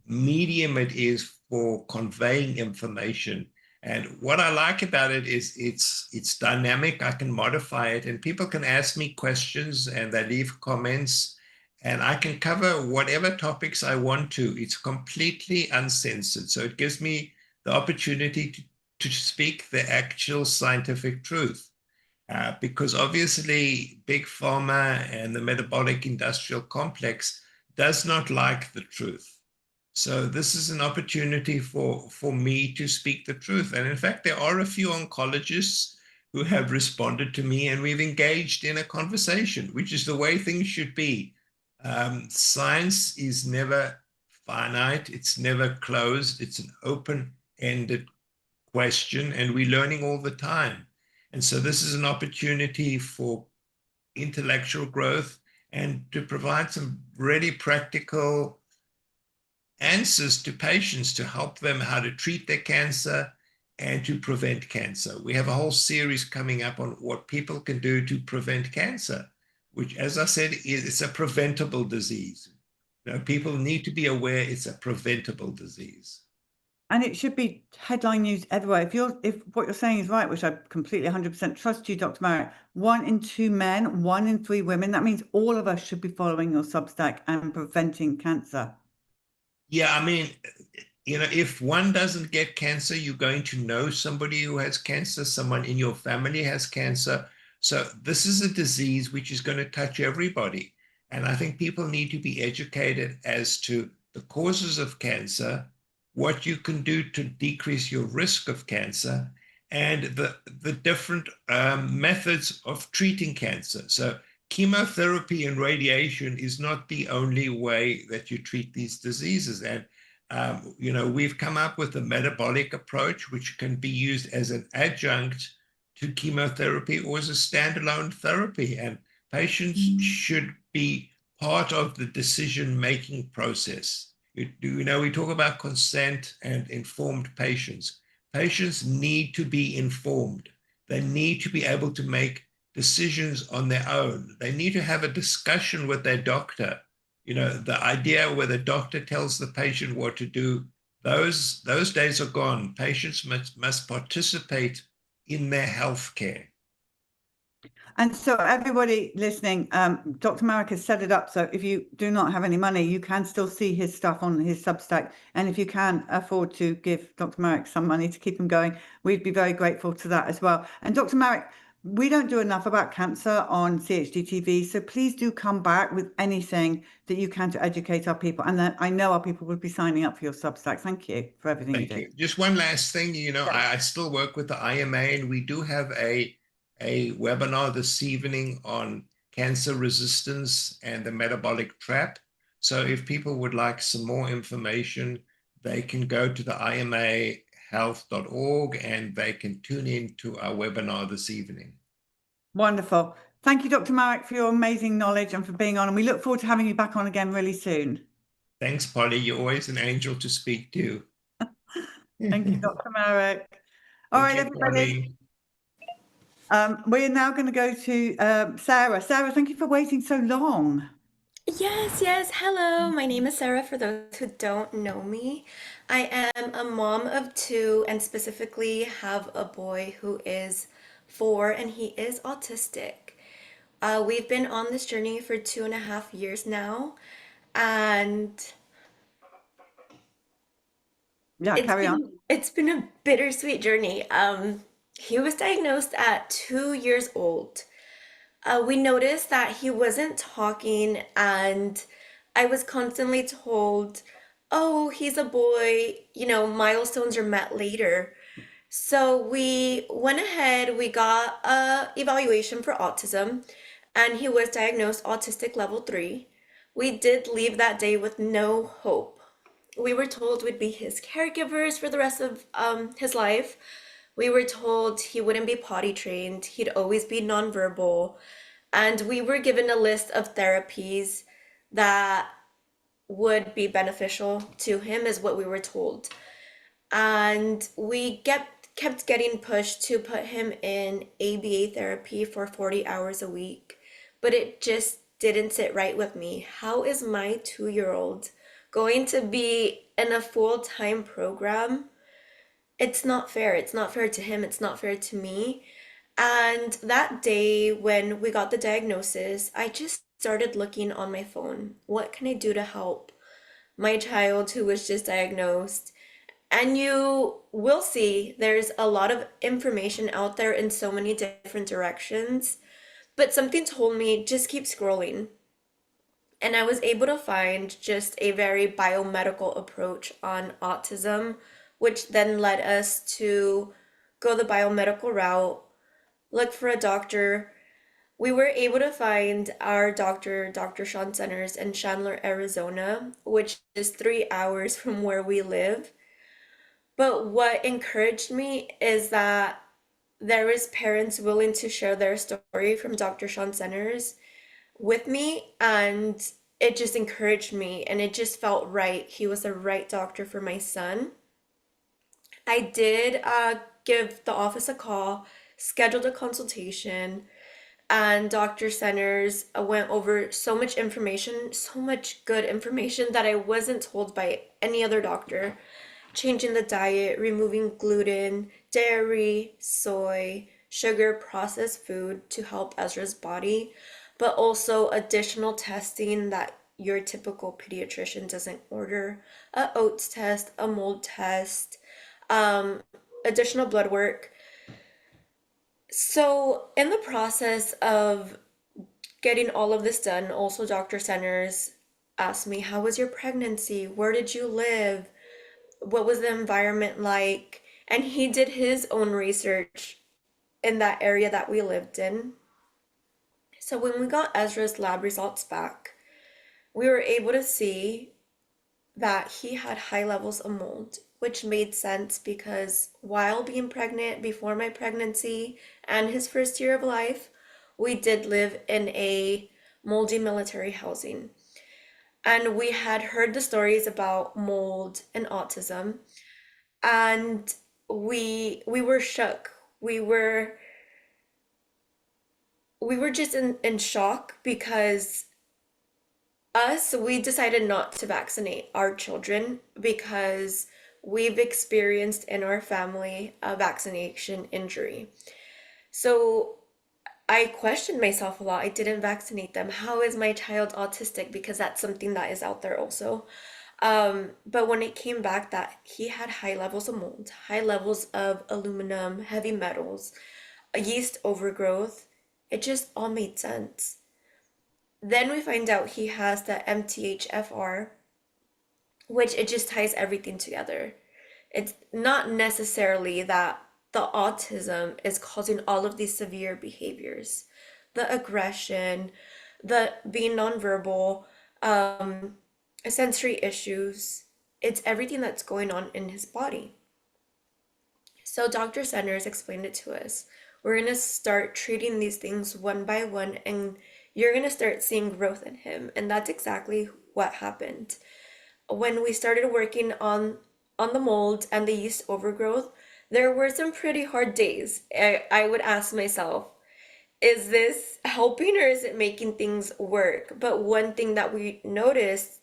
medium it is for conveying information. And what I like about it is it's dynamic. I can modify it and people can ask me questions and they leave comments and I can cover whatever topics I want to. It's completely uncensored. So it gives me the opportunity to speak the actual scientific truth. Because obviously big pharma and the metabolic industrial complex does not like the truth. So this is an opportunity for me to speak the truth. And in fact, there are a few oncologists who have responded to me and we've engaged in a conversation, which is the way things should be. Science is never finite. It's never closed. It's an open-ended question and we're learning all the time. And so this is an opportunity for intellectual growth and to provide some really practical answers to patients to help them how to treat their cancer and to prevent cancer. We have a whole series coming up on what people can do to prevent cancer, which, as I said, it's a preventable disease. You know, people need to be aware it's a preventable disease. And it should be headline news everywhere. If what you're saying is right, which I completely 100% trust you, Dr. Marik, 1 in 2 men, 1 in 3 women, that means all of us should be following your Substack and preventing cancer. Yeah, I mean, you know, if one doesn't get cancer, you're going to know somebody who has cancer, someone in your family has cancer. So this is a disease which is going to touch everybody. And I think people need to be educated as to the causes of cancer, what you can do to decrease your risk of cancer, and the different methods of treating cancer. So chemotherapy and radiation is not the only way that you treat these diseases. And, you know, we've come up with a metabolic approach, which can be used as an adjunct to chemotherapy or as a standalone therapy. And patients should be part of the decision-making process. You know, we talk about consent and informed patients. Patients need to be informed. They need to be able to make decisions on their own. They need to have a discussion with their doctor. You know, the idea where the doctor tells the patient what to do, those days are gone. Patients must participate in their health care. And so everybody listening, Dr. Marik has set it up. So if you do not have any money, you can still see his stuff on his Substack. And if you can afford to give Dr. Marik some money to keep him going, we'd be very grateful to that as well. And Dr. Marik, we don't do enough about cancer on CHD TV. So please do come back with anything that you can to educate our people. And I know our people will be signing up for your Substack. Thank you for everything you do. Thank you. Just one last thing, you know, I still work with the IMA and we do have a webinar this evening on cancer resistance and the metabolic trap. So if people would like some more information, they can go to the imahealth.org and they can tune in to our webinar this evening. Wonderful. Thank you, Dr. Marik, for your amazing knowledge and for being on. And we look forward to having you back on again really soon. Thanks, Polly. You're always an angel to speak to. Thank you, Dr. Marik. All right, everybody. We're now going to go to Sarah. Sarah, thank you for waiting so long. Yes. Hello. My name is Sarah, for those who don't know me. I am a mom of 2 and specifically have a boy who is 4 and he is autistic. We've been on this journey for 2.5 years now, and Yeah, carry on. It's been a bittersweet journey. He was diagnosed at 2 years old. We noticed that he wasn't talking, and I was constantly told, "Oh, he's a boy, milestones are met later." So we went ahead, we got a evaluation for autism, and he was diagnosed autistic level 3. We did leave that day with no hope. We were told we'd be his caregivers for the rest of his life. We were told he wouldn't be potty trained, he'd always be nonverbal, and we were given a list of therapies that would be beneficial to him, is what we were told. And we kept getting pushed to put him in ABA therapy for 40 hours a week, but it just didn't sit right with me. How is my 2-year-old going to be in a full-time program? It's not fair. It's not fair to him. It's not fair to me. And that day when we got the diagnosis, I just started looking on my phone. What can I do to help my child who was just diagnosed? And you will see there's a lot of information out there in so many different directions, but something told me just keep scrolling. And I was able to find just a very biomedical approach on autism, which then led us to go the biomedical route, look for a doctor. We were able to find our doctor, Dr. Sean Centers, in Chandler, Arizona, which is 3 hours from where we live. But what encouraged me is that there is parents willing to share their story from Dr. Sean Centers with me, and it just encouraged me, and it just felt right. He was the right doctor for my son. I did give the office a call, scheduled a consultation, and Dr. Centers went over so much information, so much good information that I wasn't told by any other doctor. Changing the diet, removing gluten, dairy, soy, sugar, processed food to help Ezra's body, but also additional testing that your typical pediatrician doesn't order, a oats test, a mold test, additional blood work. So in the process of getting all of this done, also Dr. Centers asked me, how was your pregnancy? Where did you live? What was the environment like? And he did his own research in that area that we lived in. So when we got Ezra's lab results back, we were able to see that he had high levels of mold, which made sense because while being pregnant, before my pregnancy and his first year of life, we did live in a moldy military housing. And we had heard the stories about mold and autism, and we were shook. We were just in shock because we decided not to vaccinate our children because we've experienced in our family a vaccination injury. So I questioned myself a lot. I didn't vaccinate them. How is my child autistic? Because that's something that is out there also. But when it came back that he had high levels of mold, high levels of aluminum, heavy metals, a yeast overgrowth, it just all made sense. Then we find out he has the MTHFR, which it just ties everything together. It's not necessarily that the autism is causing all of these severe behaviors, the aggression, the being nonverbal, sensory issues. It's everything that's going on in his body. So Dr. Centers explained it to us. We're going to start treating these things one by one, and you're going to start seeing growth in him. And that's exactly what happened. When we started working on the mold and the yeast overgrowth, there were some pretty hard days. I would ask myself, is this helping or is it making things work? But one thing that we noticed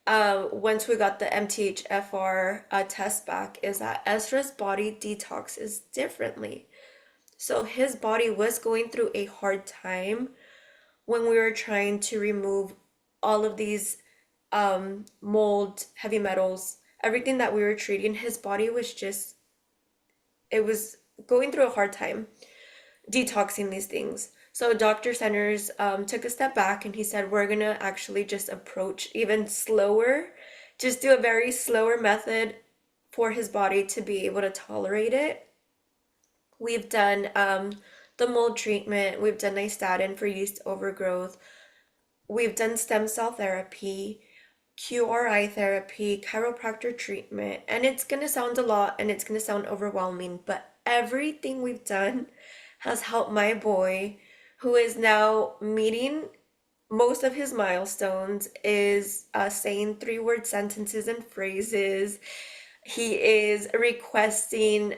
once we got the MTHFR test back is that Ezra's body detoxes differently. So his body was going through a hard time when we were trying to remove all of these mold, heavy metals, everything that we were treating, his body was just, it was going through a hard time detoxing these things. So Dr. Centers took a step back and he said, we're going to actually just approach even slower, just do a very slower method for his body to be able to tolerate it. We've done the mold treatment, we've done nystatin for yeast overgrowth, we've done stem cell therapy, QRI therapy, chiropractor treatment, and it's going to sound a lot and it's going to sound overwhelming, but everything we've done has helped my boy, who is now meeting most of his milestones, is saying 3-word sentences and phrases. He is requesting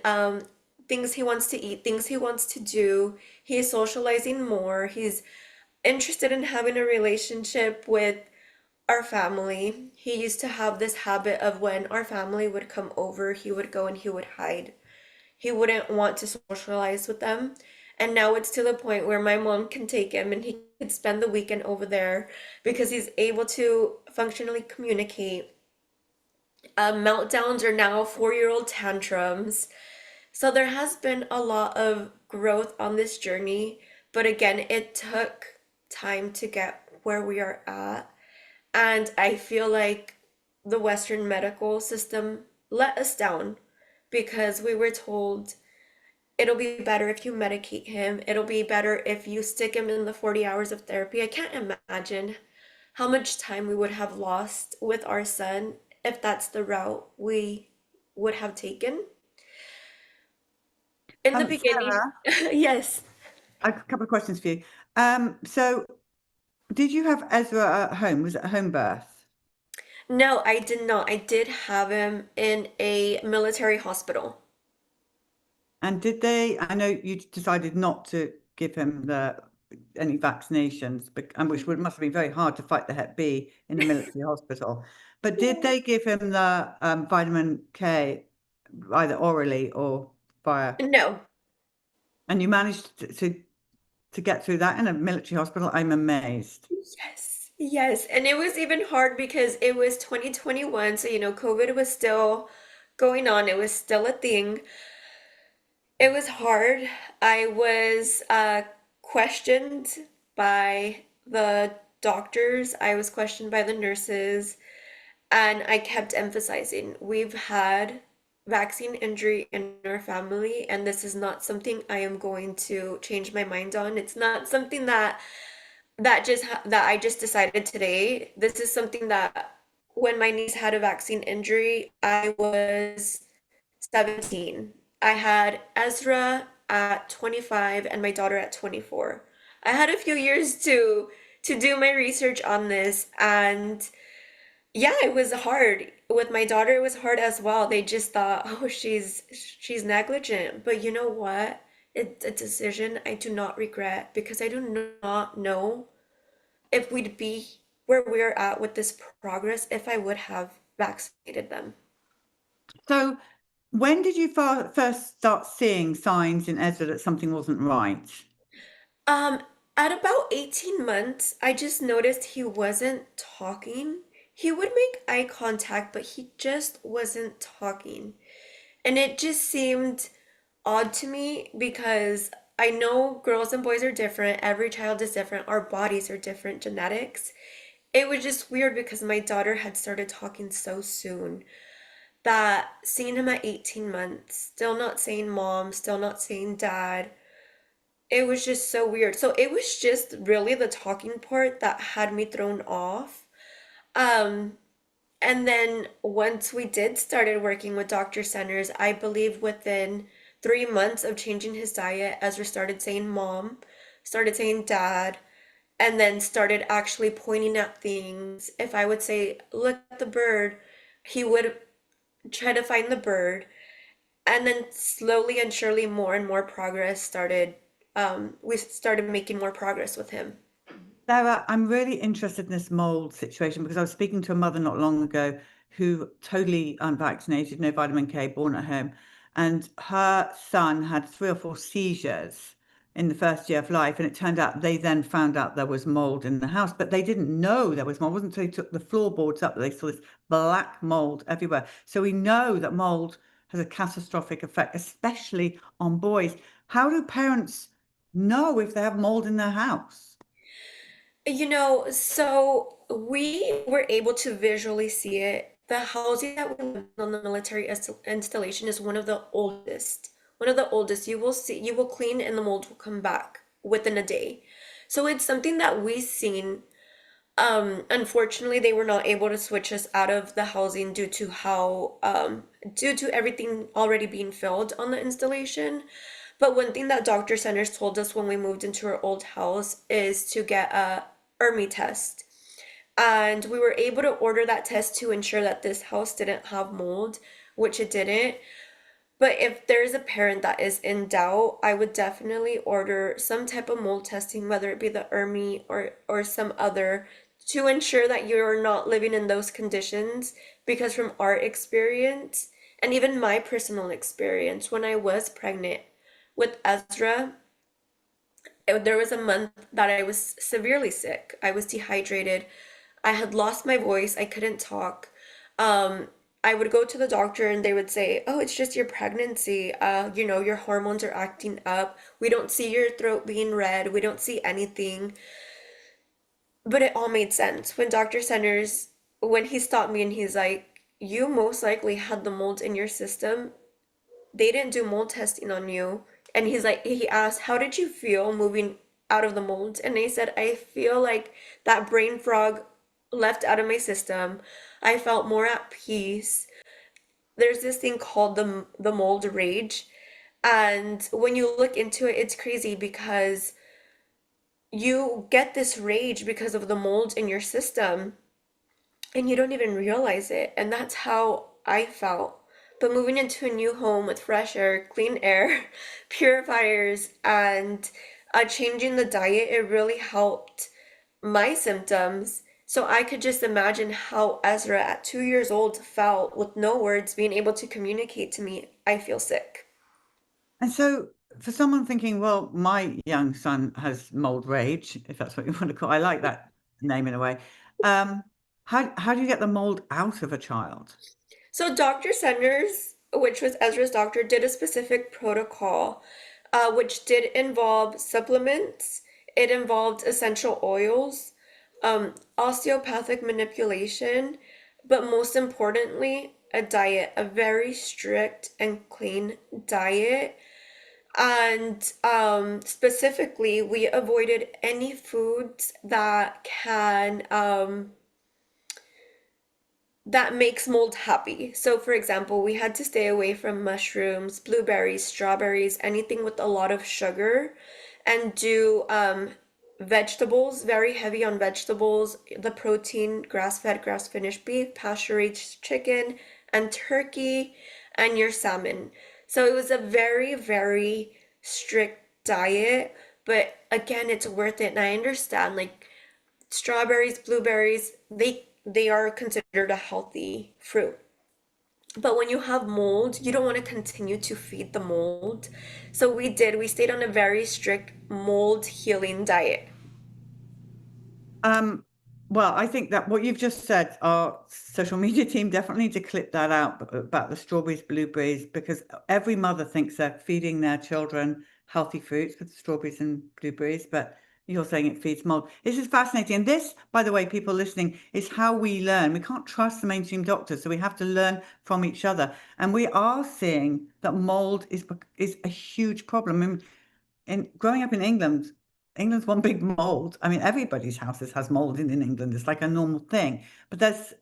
things he wants to eat, things he wants to do. He is socializing more. He's interested in having a relationship with our family. He used to have this habit of when our family would come over, he would go and he would hide. He wouldn't want to socialize with them. And now it's to the point where my mom can take him and he could spend the weekend over there because he's able to functionally communicate. Meltdowns are now 4-year-old tantrums. So there has been a lot of growth on this journey, but again, it took time to get where we are at. And I feel like the Western medical system let us down because we were told it'll be better if you medicate him. It'll be better if you stick him in the 40 hours of therapy. I can't imagine how much time we would have lost with our son if that's the route we would have taken. In the beginning, Sarah, yes. I have a couple of questions for you. So did you have Ezra at home? Was it a home birth? No, I did not. I did have him in a military hospital. And did they, I know you decided not to give him any vaccinations, and which must have been very hard to fight the Hep B in a military hospital. But did they give him the vitamin K either orally or via? No. And you managed to get through that in a military hospital? I'm amazed. Yes. Yes. And it was even hard because it was 2021. So, COVID was still going on. It was still a thing. It was hard. I was questioned by the doctors. I was questioned by the nurses. And I kept emphasizing, we've had vaccine injury in our family, and this is not something I am going to change my mind on. It's not something that I just decided today. This is something that when my niece had a vaccine injury, I was 17. I had Ezra at 25 and my daughter at 24. I had a few years to do my research on this, and yeah, it was hard. With my daughter, it was hard as well. They just thought, oh, she's negligent. But you know what? It's a decision I do not regret because I do not know if we'd be where we're at with this progress if I would have vaccinated them. So when did you first start seeing signs in Ezra that something wasn't right? At about 18 months, I just noticed he wasn't talking. He would make eye contact, but he just wasn't talking. And it just seemed odd to me because I know girls and boys are different. Every child is different. Our bodies are different, genetics. It was just weird because my daughter had started talking so soon that seeing him at 18 months, still not saying mom, still not saying dad, it was just so weird. So it was just really the talking part that had me thrown off. And then once we did started working with Dr. Centers, I believe within 3 months of changing his diet, Ezra started saying mom, started saying dad, and then started actually pointing at things. If I would say, look at the bird, he would try to find the bird. And then slowly and surely more and more progress started. We started making more progress with him. Sarah, I'm really interested in this mold situation because I was speaking to a mother not long ago who totally unvaccinated, no vitamin K, born at home, and her son had 3 or 4 seizures in the first year of life, and it turned out they then found out there was mold in the house, but they didn't know there was mold. It wasn't until they took the floorboards up that they saw this black mold everywhere. So we know that mold has a catastrophic effect, especially on boys. How do parents know if they have mold in their house? So we were able to visually see it. The housing that we live in on the military installation is one of the oldest. One of the oldest. You will clean and the mold will come back within a day. So it's something that we've seen. Unfortunately, they were not able to switch us out of the housing due to everything already being filled on the installation. But one thing that Dr. Sanders told us when we moved into our old house is to get a ERMI test. And we were able to order that test to ensure that this house didn't have mold, which it didn't. But if there's a parent that is in doubt, I would definitely order some type of mold testing, whether it be the ERMI or some other, to ensure that you're not living in those conditions. Because from our experience, and even my personal experience, when I was pregnant with Ezra, there was a month that I was severely sick. I was dehydrated. I had lost my voice. I couldn't talk. I would go to the doctor and they would say, "Oh, it's just your pregnancy. Your hormones are acting up. We don't see your throat being red. We don't see anything." But it all made sense when Dr. Sanders, when he stopped me and he's like, "You most likely had the mold in your system. They didn't do mold testing on you." And he asked, "How did you feel moving out of the mold?" And I said, "I feel like that brain frog left out of my system. I felt more at peace." There's this thing called the mold rage. And when you look into it, it's crazy because you get this rage because of the mold in your system and you don't even realize it. And that's how I felt. But moving into a new home with fresh air, clean air, purifiers, and changing the diet, it really helped my symptoms. So I could just imagine how Ezra at 2 years old felt with no words being able to communicate to me, "I feel sick." And so for someone thinking, well, my young son has mold rage, if that's what you want to call it, I like that name in a way. How do you get the mold out of a child? So Dr. Sanders, which was Ezra's doctor, did a specific protocol, which did involve supplements. It involved essential oils, osteopathic manipulation, but most importantly, a diet, a very strict and clean diet. And specifically, we avoided any foods that makes mold happy. So for example, we had to stay away from mushrooms, blueberries, strawberries, anything with a lot of sugar, and do vegetables, very heavy on vegetables, the protein, grass-fed, grass-finished beef, pasture-raised chicken, and turkey, and your salmon. So it was a very, very strict diet, but again, it's worth it. And I understand, like, strawberries, blueberries, they are considered a healthy fruit. But when you have mold, you don't want to continue to feed the mold. So we stayed on a very strict mold healing diet. Well, I think that what you've just said, our social media team definitely need to clip that out about the strawberries, blueberries, because every mother thinks they're feeding their children healthy fruits with strawberries and blueberries, but you're saying it feeds mold. This is fascinating. And this, by the way, people listening, is how we learn. We can't trust the mainstream doctors, so we have to learn from each other. And we are seeing that mold is a huge problem. I mean, growing up in England's one big mold. I mean, everybody's houses has mold in England. It's like a normal thing. But there's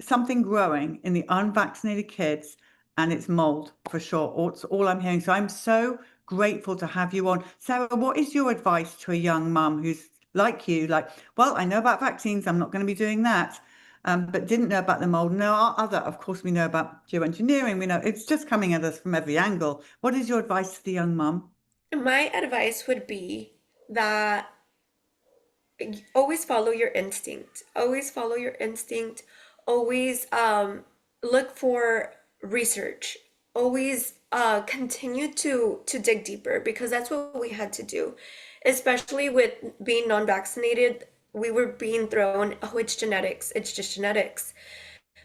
something growing in the unvaccinated kids, and it's mold for sure. It's all I'm hearing. So I'm so grateful to have you on. Sarah, what is your advice to a young mum who's like you, like, well, I know about vaccines, I'm not going to be doing that, but didn't know about the mold? No, of course, we know about geoengineering. We know it's just coming at us from every angle. What is your advice to the young mum? My advice would be that always follow your instinct. Always follow your instinct. Always look for research. Always continue to dig deeper, because that's what we had to do, especially with being non-vaccinated. We were being thrown, oh, it's genetics, it's just genetics,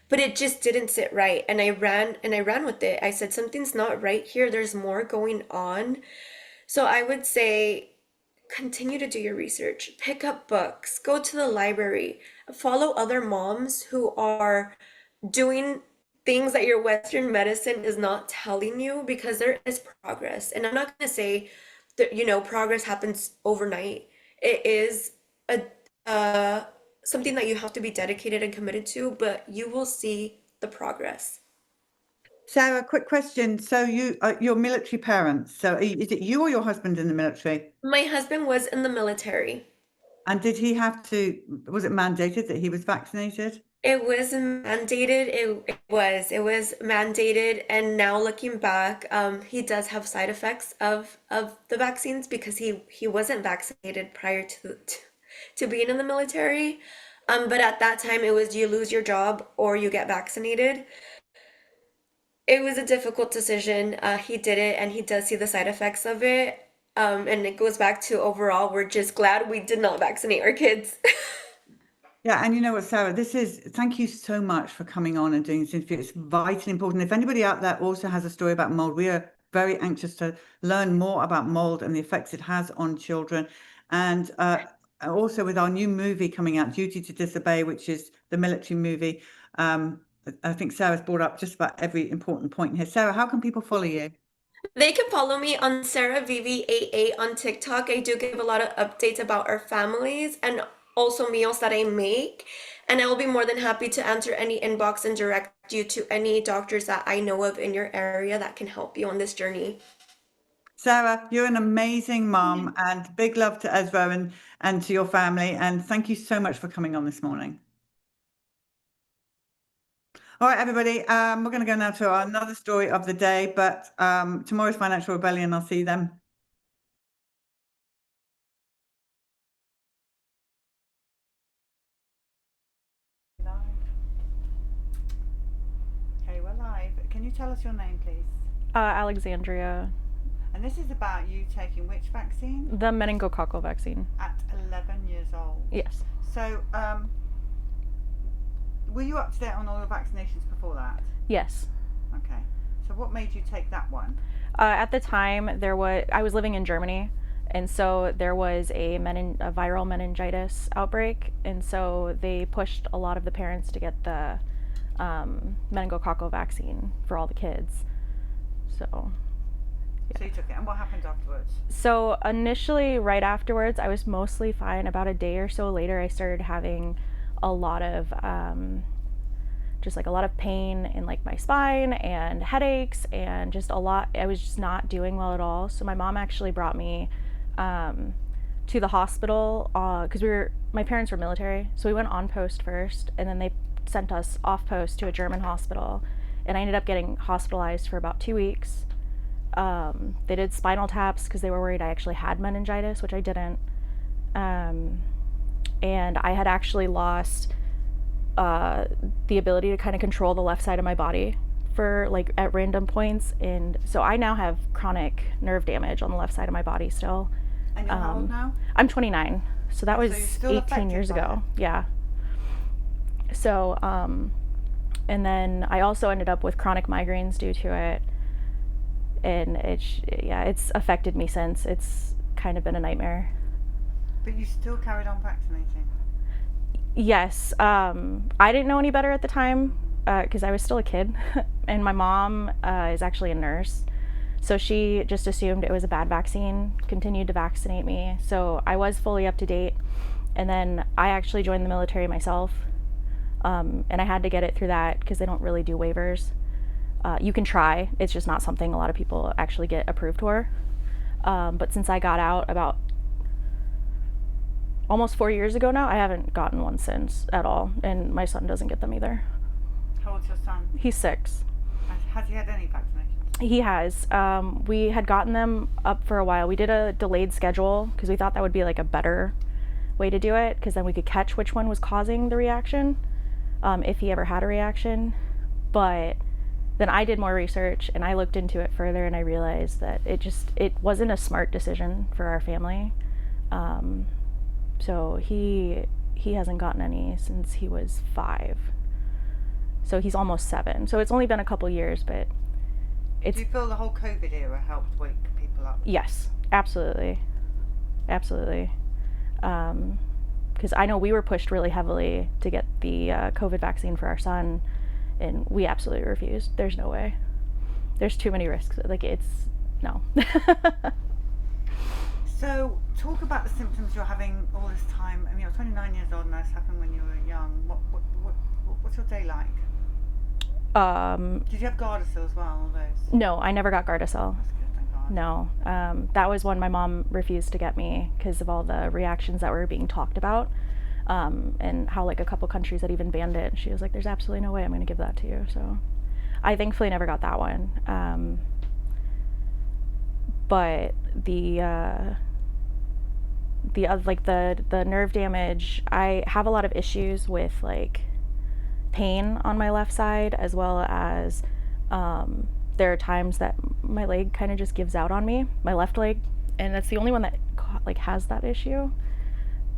but it just didn't sit right. And I ran with it. I said, something's not right here. There's more going on. So I would say continue to do your research, pick up books, go to the library, follow other moms who are doing things that your Western medicine is not telling you, because there is progress. And I'm not going to say that, progress happens overnight. It is a something that you have to be dedicated and committed to, but you will see the progress. Sarah, quick question. So you're military parents. So is it you or your husband in the military? My husband was in the military. And did he was it mandated that he was vaccinated? It was mandated. It was mandated. And now looking back, he does have side effects of the vaccines, because he wasn't vaccinated prior to being in the military. But at that time, it was you lose your job or you get vaccinated. It was a difficult decision. He did it, and he does see the side effects of it. And it goes back to, overall, we're just glad we did not vaccinate our kids. Yeah, and you know what, Sarah, thank you so much for coming on and doing this interview. It's vitally important. If anybody out there also has a story about mold, we are very anxious to learn more about mold and the effects it has on children. And also with our new movie coming out, Duty to Disobey, which is the military movie. I think Sarah's brought up just about every important point here. Sarah, how can people follow you? They can follow me on SarahVV88 on TikTok. I do give a lot of updates about our families and also meals that I make. And I will be more than happy to answer any inbox and direct you to any doctors that I know of in your area that can help you on this journey. Sarah, you're an amazing mom, and big love to Ezra and to your family. And thank you so much for coming on this morning. All right, everybody, we're going to go now to another story of the day, but tomorrow's Financial Rebellion. I'll see you then. Okay, we're live. Can you tell us your name, please? Alexandria. And this is about you taking which vaccine? The meningococcal vaccine. At 11 years old. Yes. So, were you up to date on all your vaccinations before that? Yes. Okay. So what made you take that one? At the time, I was living in Germany, and so there was a viral meningitis outbreak, and so they pushed a lot of the parents to get the meningococcal vaccine for all the kids. So. Yeah. So you took it, and what happened afterwards? So initially, right afterwards, I was mostly fine. About a day or so later, I started having a lot of just like a lot of pain in like my spine and headaches and just a lot. I was just not doing well at all. So my mom actually brought me to the hospital because my parents were military, so we went on post first, and then they sent us off post to a German hospital, and I ended up getting hospitalized for about 2 weeks. They did spinal taps because they were worried I actually had meningitis, which I didn't. And I had actually lost the ability to kind of control the left side of my body for like at random points, and so I now have chronic nerve damage on the left side of my body still. And you're how old now? I'm 29, so that was 18 years ago. Yeah. So and then I also ended up with chronic migraines due to it, and it's affected me since. It's kind of been a nightmare. But you still carried on vaccinating? Yes. I didn't know any better at the time because I was still a kid, and my mom is actually a nurse, so she just assumed it was a bad vaccine, continued to vaccinate me, so I was fully up to date. And then I actually joined the military myself, and I had to get it through that because they don't really do waivers. You can try, it's just not something a lot of people actually get approved for. But since I got out about almost 4 years ago now, I haven't gotten one since at all, and my son doesn't get them either. How old's your son? He's 6. Has he had any vaccinations? He has. We had gotten them up for a while. We did a delayed schedule because we thought that would be like a better way to do it, because then we could catch which one was causing the reaction, if he ever had a reaction. But then I did more research and I looked into it further, and I realized that it wasn't a smart decision for our family. So he hasn't gotten any since he was 5. So he's almost 7. So it's only been a couple years, but Do you feel the whole COVID era helped wake people up? Yes, absolutely. Absolutely. Because I know we were pushed really heavily to get the COVID vaccine for our son, and we absolutely refused. There's no way. There's too many risks. Like, no. So, talk about the symptoms you're having all this time. I mean, you're 29 years old and this happened when you were young. What's your day like? Did you have Gardasil as well, all those? No, I never got Gardasil. That's good, thank God. No. That was one my mom refused to get me because of all the reactions that were being talked about, and how like a couple countries had even banned it. She was like, there's absolutely no way I'm going to give that to you. So I thankfully never got that one. But the nerve damage, I have a lot of issues with like pain on my left side, as well as there are times that my leg kind of just gives out on me, my left leg, and that's the only one that like has that issue.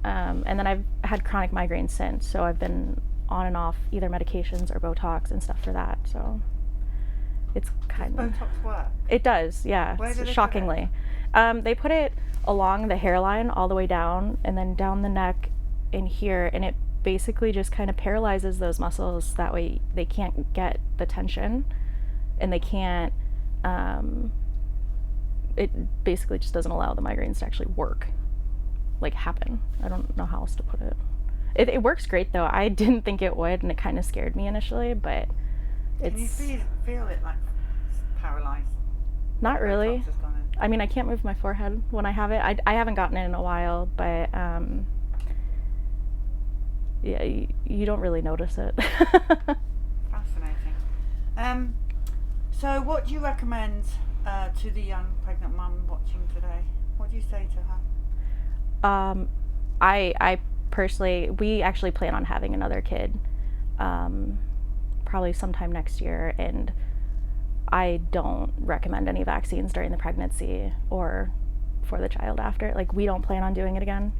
And then I've had chronic migraines since, so I've been on and off either medications or Botox and stuff for that. So it's kind of Botox work? It does, yeah. Where do they Shockingly, they put it along the hairline all the way down, and then down the neck in here, and it basically just kind of paralyzes those muscles. That way they can't get the tension, and they can't. It basically just doesn't allow the migraines to actually work, like happen. I don't know how else to put it. It works great though. I didn't think it would, and it kind of scared me initially, but Can you feel it like paralyzed? Not The really. Botox has gone in? I mean, I can't move my forehead when I have it. I haven't gotten it in a while, but yeah, you don't really notice it. Fascinating. So what do you recommend to the young pregnant mum watching today? What do you say to her? I personally, we actually plan on having another kid, probably sometime next year, and I don't recommend any vaccines during the pregnancy or for the child after. Like, we don't plan on doing it again.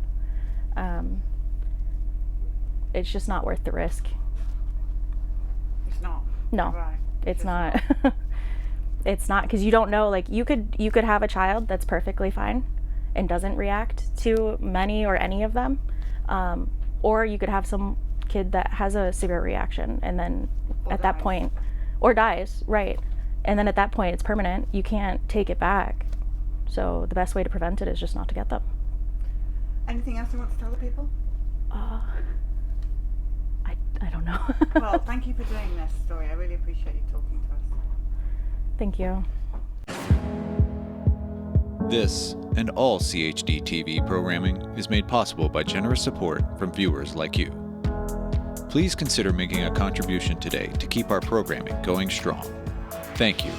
It's just not worth the risk. It's not. No, Right. it's not. It's not, because you don't know, like, you could have a child that's perfectly fine and doesn't react to many or any of them, or you could have some kid that has a severe reaction, and then Or at that dies. point, or dies, right, and then at that point it's permanent. You can't take it back, so the best way to prevent it is just not to get them. Anything else you want to tell the people? I don't know. Well, thank you for doing this story. I really appreciate you talking to us. Thank you. This and all CHD TV programming is made possible by generous support from viewers like you. Please consider making a contribution today to keep our programming going strong. Thank you.